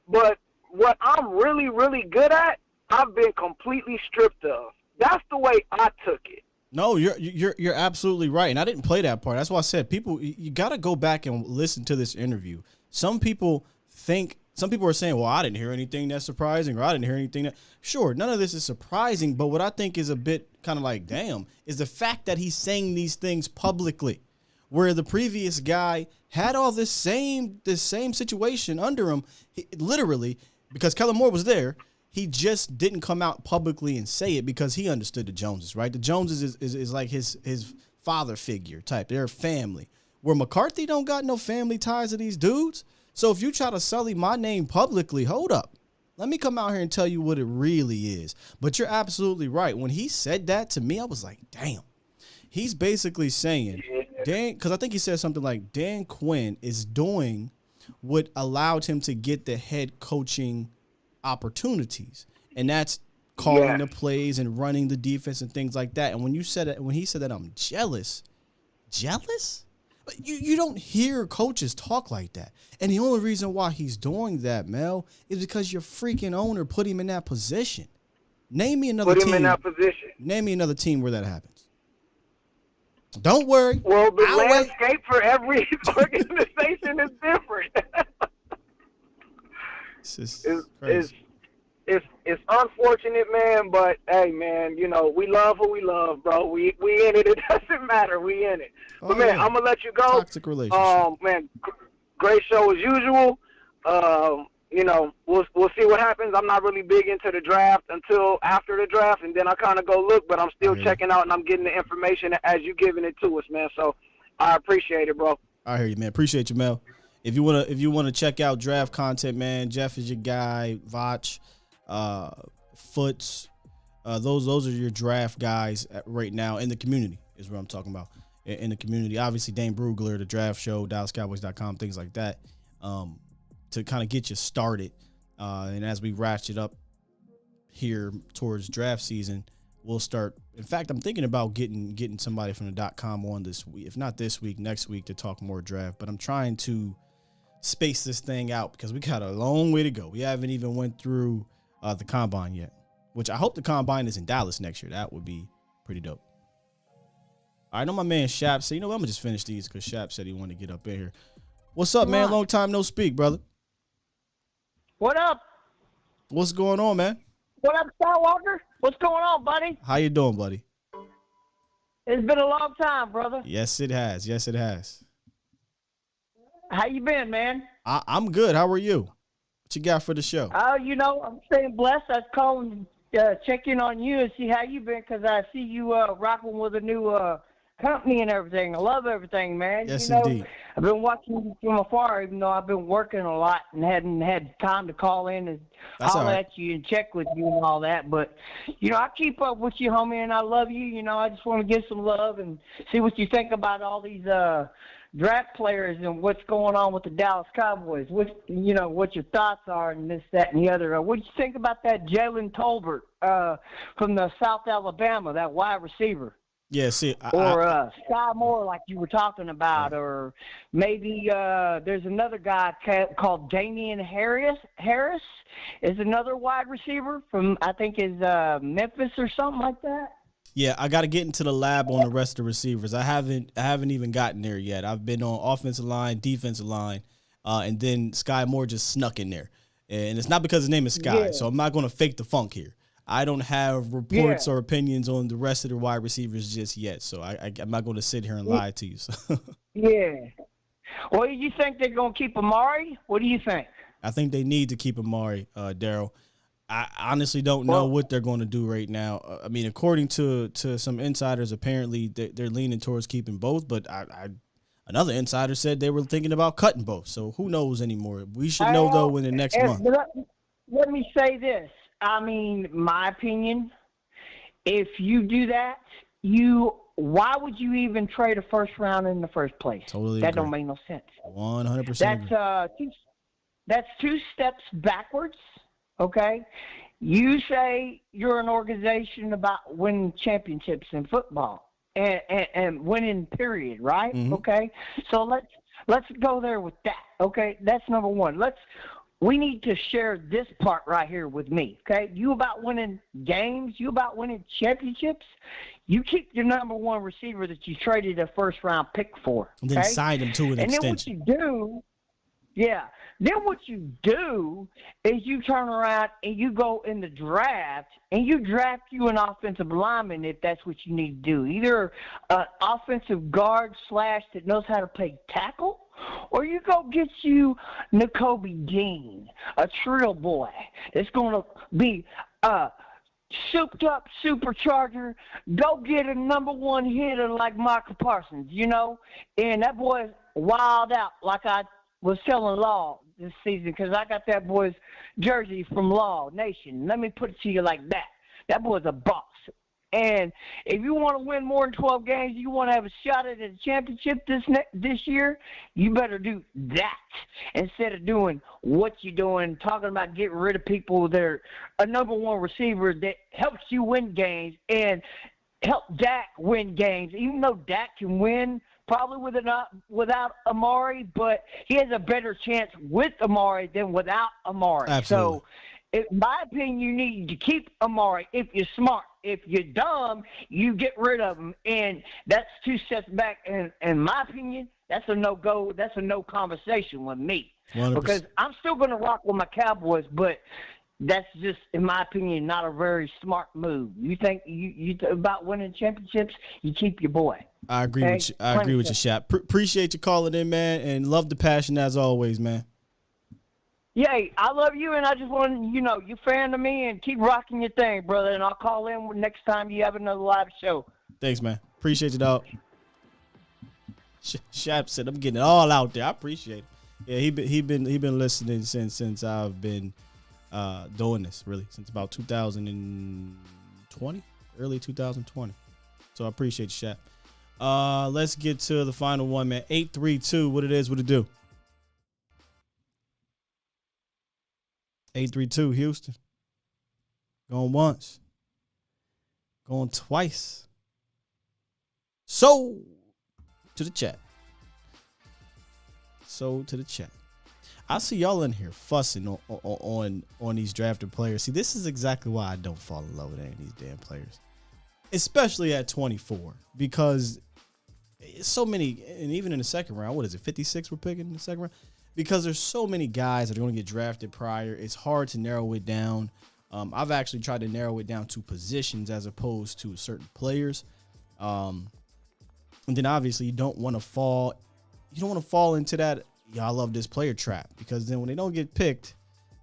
but what I'm really, really good at, I've been completely stripped of. That's the way I took it. No, you're absolutely right, and I didn't play that part. That's why I said you got to go back and listen to this interview. Some people are saying, well, I didn't hear anything that's surprising, or I didn't hear anything that. Sure, none of this is surprising, but what I think is a bit kind of like, damn, is the fact that he's saying these things publicly, where the previous guy had all this same situation under him, literally, because Kellen Moore was there. He just didn't come out publicly and say it because he understood the Joneses, right? The Joneses is like his father figure type. They're family. Where McCarthy don't got no family ties to these dudes. So if you try to sully my name publicly, hold up. Let me come out here and tell you what it really is. But you're absolutely right. When he said that to me, I was like, damn. He's basically saying, because I think he said something like Dan Quinn is doing what allowed him to get the head coaching opportunities, and that's calling the plays and running the defense and things like that. And when he said that I'm jealous, but you don't hear coaches talk like that. And the only reason why he's doing that, Mel, is because your freaking owner put him in that position. Name me another team. Name me another team where that happens. Don't worry. Well, the landscape for every organization is different. It's unfortunate, man, but hey, man, you know, we love who we love, bro. We in it. It doesn't matter. We in it. But man, I'm gonna let you go. Toxic relationship. Man, great show as usual. You know, we'll see what happens. I'm not really big into the draft until after the draft, and then I kind of go look, but I'm still checking out and I'm getting the information as you giving it to us, man. So I appreciate it, bro. I hear you, man. Appreciate you, Mel. If you wanna check out draft content, man, Jeff is your guy. Vach, Foots, those are your draft guys right now in the community. Is what I'm talking about. In the community, obviously Dane Brugler, the draft show, DallasCowboys.com, things like that, to kind of get you started And as we ratchet up here towards draft season, we'll start. In fact, I'm thinking about getting somebody from the .com on this week, if not this week, next week, to talk more draft. But I'm trying to space this thing out because we got a long way to go. We haven't even went through the combine yet, which I hope the combine is in Dallas next year. That would be pretty dope. I know my man Shap said, you know what, I'm going to just finish these because Shap said he wanted to get up in here. What's up, man? Long time no speak, brother. What up? What's going on, man? What up, Skywalker? What's going on, buddy? How you doing, buddy? It's been a long time, brother. Yes, it has. Yes, it has. How you been, man? I'm good. How are you? What you got for the show? You know, I'm staying blessed. I was calling to check in on you and see how you been because I see you rocking with a new company and everything. I love everything, man. Yes, you know, indeed. I've been watching you from afar, even though I've been working a lot and hadn't had time to call in and holler at you and check with you and all that. But, you know, I keep up with you, homie, and I love you. You know, I just want to give some love and see what you think about all these draft players and what's going on with the Dallas Cowboys. What your thoughts are and this, that, and the other. What do you think about that Jalen Tolbert from the South Alabama, that wide receiver? Yeah, see, Skye Moore, like you were talking about, or maybe there's another guy called Damian Harris is another wide receiver from, I think, is Memphis or something like that. Yeah, I got to get into the lab on the rest of the receivers. I haven't even gotten there yet. I've been on offensive line, defensive line, and then Skye Moore just snuck in there. And it's not because his name is Skye, so I'm not going to fake the funk here. I don't have reports or opinions on the rest of the wide receivers just yet, so I'm not going to sit here and lie to you. So. Yeah. Well, you think they're going to keep Amari? What do you think? I think they need to keep Amari, Daryl. I honestly don't know what they're going to do right now. I mean, according to some insiders, apparently they're leaning towards keeping both, but another insider said they were thinking about cutting both. So who knows anymore? We should know, though, in the next month. Let me say this. I mean, my opinion, if you do that, why would you even trade a first round in the first place? Totally That agree. don't make no sense. 100%. That's two steps backwards, okay? You say you're an organization about winning championships in football and winning, period, right? Mm-hmm. Okay? So let's go there with that, okay? That's number one. We need to share this part right here with me, okay? You about winning games, you about winning championships, you keep your number one receiver that you traded a first-round pick for, And then sign him to an extension. Then what you do is you turn around and you go in the draft and you draft you an offensive lineman if that's what you need to do. Either an offensive guard / that knows how to play tackle, or you go get you N'Kobe Dean, a trill boy that's going to be souped up supercharger. Go get a number one hitter like Michael Parsons, you know, and that boy's wild out like I was telling Law this season because I got that boy's jersey from Law Nation. Let me put it to you like that. That boy's a boss. And if you want to win more than 12 games, you want to have a shot at a championship this year, you better do that instead of doing what you're doing, talking about getting rid of people that are a number one receiver that helps you win games and help Dak win games, even though Dak can win probably without Amari, but he has a better chance with Amari than without Amari. Absolutely. So, in my opinion, you need to keep Amari if you're smart. If you're dumb, you get rid of him, and that's two steps back. And in my opinion, that's a no-go. That's a no conversation with me 100%. Because I'm still going to rock with my Cowboys, but that's just, in my opinion, not a very smart move. You think you about winning championships, you keep your boy. I agree with you. I agree with you, Shap. Appreciate you calling in, man, and love the passion as always, man. Yay, I love you, and I just want you fan of me, and keep rocking your thing, brother, and I'll call in next time you have another live show. Thanks, man. Appreciate you, dog. Shap said, I'm getting it all out there. I appreciate it. Yeah, he been listening since I've been doing this, really, since about 2020, early 2020. So I appreciate you, Shap. Let's get to the final one, man. 832, what it do? 832 Houston. Going once. Going twice. So to the chat. I see y'all in here fussing on these drafted players. See, this is exactly why I don't fall in love with any of these damn players, especially at 24, because it's so many. And even in the second round, what is it? 56 we're picking in the second round, because there's so many guys that are going to get drafted prior. It's hard to narrow it down. I've actually tried to narrow it down to positions as opposed to certain players. And then obviously you don't want to fall into that, I love this player trap, because then when they don't get picked,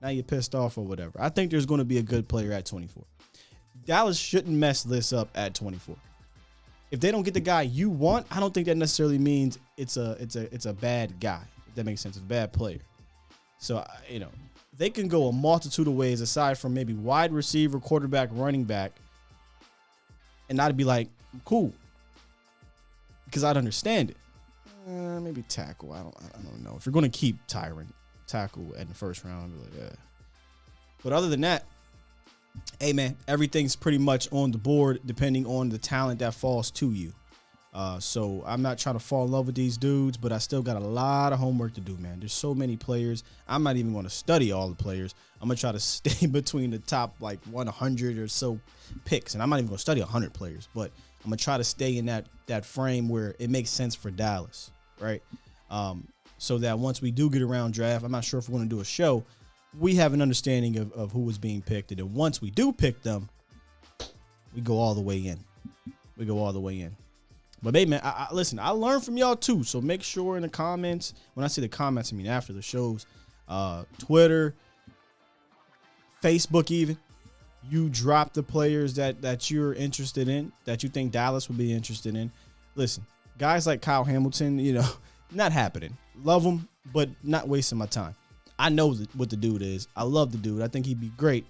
now you're pissed off or whatever. I think there's going to be a good player at 24. Dallas shouldn't mess this up at 24. If they don't get the guy you want, I don't think that necessarily means it's a bad guy. If that makes sense, it's a bad player. So, they can go a multitude of ways aside from maybe wide receiver, quarterback, running back, and not be like, cool, because I'd understand it. Maybe tackle. I don't know. If you're going to keep Tyron, tackle in the first round, I'd be like, yeah. But other than that, hey man, everything's pretty much on the board depending on the talent that falls to you. So I'm not trying to fall in love with these dudes, but I still got a lot of homework to do, man. There's so many players. I'm not even going to study all the players. I'm going to try to stay between the top like 100 or so picks. And I'm not even going to study 100 players, but I'm going to try to stay in that frame where it makes sense for Dallas, right? So that once we do get around draft, I'm not sure if we're going to do a show, we have an understanding of who was being picked. And then once we do pick them, we go all the way in. But hey, man, listen, I learned from y'all too. So make sure in the comments, when I say the comments, I mean after the shows, Twitter, Facebook even, you drop the players that you're interested in, that you think Dallas would be interested in. Listen, guys like Kyle Hamilton, not happening. Love him, but not wasting my time. I know what the dude is. I love the dude. I think he'd be great.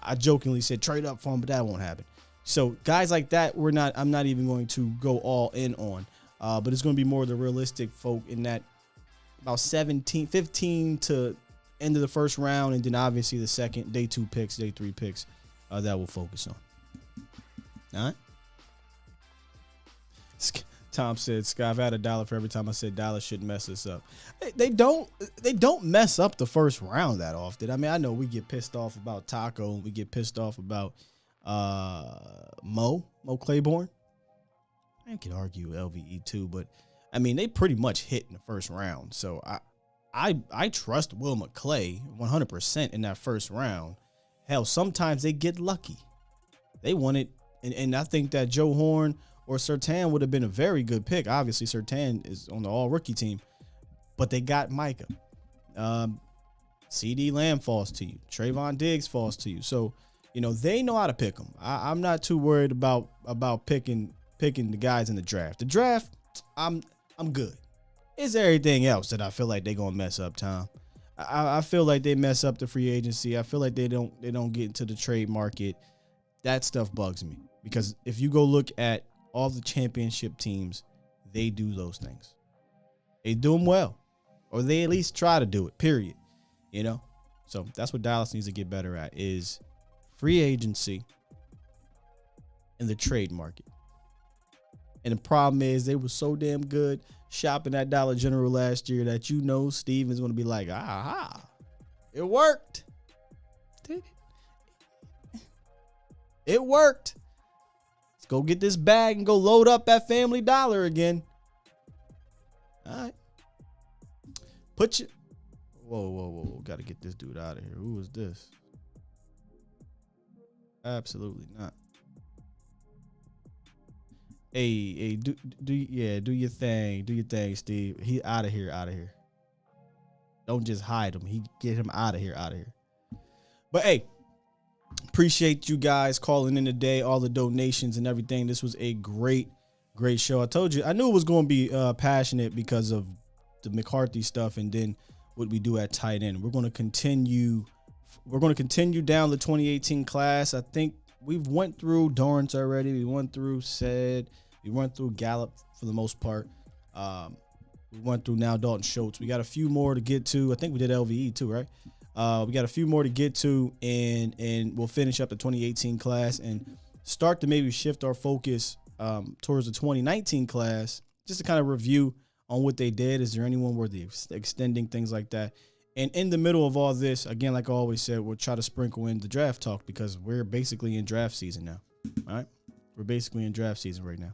I jokingly said trade up for him, but that won't happen. So guys like that, I'm not even going to go all in on. But it's going to be more the realistic folk in that about 15 to end of the first round, and then obviously the second, day 2 picks, day 3 picks that we'll focus on. All right? Tom said, Skye, I've had $1 for every time I said Dallas shouldn't mess this up. They don't mess up the first round that often. I mean, I know we get pissed off about Taco, and we get pissed off about Mo Claiborne. I could argue LVE too, but I mean, they pretty much hit in the first round. So I trust Will McClay 100% in that first round. Hell, sometimes they get lucky. They won it, and I think that Joe Horn or Surtain would have been a very good pick. Obviously, Surtain is on the all-rookie team, but they got Micah. CD Lamb falls to you. Trayvon Diggs falls to you. So, they know how to pick them. I'm not too worried about picking the guys in the draft. The draft, I'm good. It's everything else that I feel like they're gonna mess up, Tom. I feel like they mess up the free agency. I feel like they don't get into the trade market. That stuff bugs me, because if you go look at all the championship teams, they do those things. They do them well, or they at least try to do it, period. So that's what Dallas needs to get better at, is free agency and the trade market. And the problem is they were so damn good shopping at Dollar General last year that Steve is going to be like, it worked. Did it? It worked. Let's go get this bag and go load up at Family Dollar again. All right. Whoa. Got to get this dude out of here. Who is this? Absolutely not. Hey, do your thing. Do your thing, Steve. He out of here. Don't just hide him. Get him out of here. But hey, appreciate you guys calling in today, all the donations and everything. This was a great show. I told you, I knew it was going to be passionate because of the McCarthy stuff and then what we do at tight end. We're going to continue down the 2018 class. I think we've went through Dorrance already. We went through Said. We went through Gallup for the most part. We went through now Dalton Schultz. We got a few more to get to. I think we did LVE too, right? We got a few more to get to, and we'll finish up the 2018 class and start to maybe shift our focus towards the 2019 class, just to kind of review on what they did. Is there anyone worthy of extending, things like that? And in the middle of all this, again, like I always said, we'll try to sprinkle in the draft talk because we're basically in draft season now. All right? We're basically in draft season right now.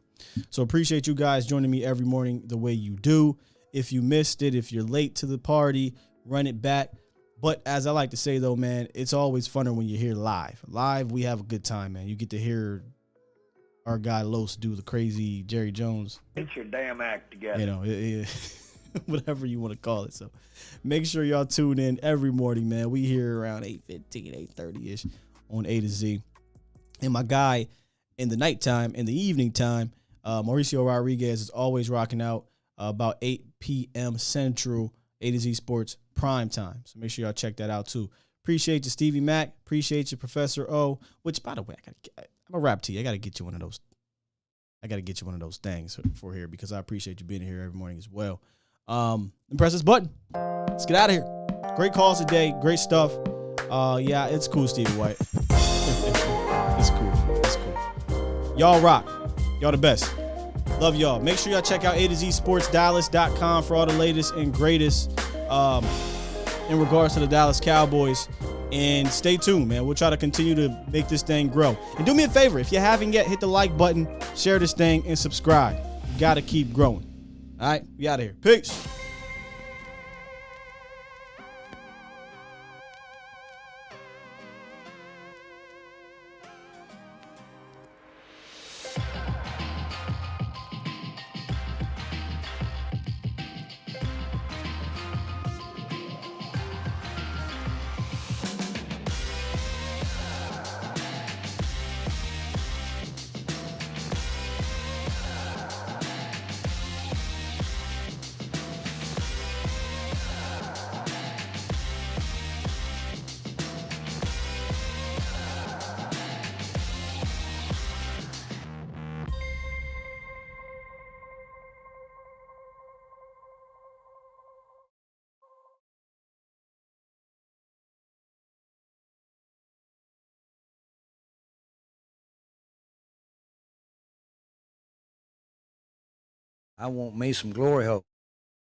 So appreciate you guys joining me every morning the way you do. If you missed it, if you're late to the party, run it back. But as I like to say, though, man, it's always funner when you're here live. Live, we have a good time, man. You get to hear our guy Los do the crazy Jerry Jones. Get your damn act together. You know, whatever you want to call it. So make sure y'all tune in every morning, man. We here around 8:15, 8:30-ish on A to Z. And my guy in the nighttime, in the evening time, Mauricio Rodriguez is always rocking out about 8 p.m. Central, A to Z Sports prime time. So make sure y'all check that out too. Appreciate you, Stevie Mac. Appreciate you, Professor O. Which, by the way, I'm a rap to you. I got to get you one of those. I got to get you one of those things for here because I appreciate you being here every morning as well. And press this button. Let's get out of here. Great calls today. Great stuff. Yeah, it's cool, Stevie White. It's cool. It's cool. Y'all rock. Y'all the best. Love y'all. Make sure y'all check out A to Z Sports Dallas.com for all the latest and greatest in regards to the Dallas Cowboys. And stay tuned, man. We'll try to continue to make this thing grow. And do me a favor, if you haven't yet, hit the like button, share this thing, and subscribe. You got to keep growing. All right, we out of here. Peace. I want me some glory hole.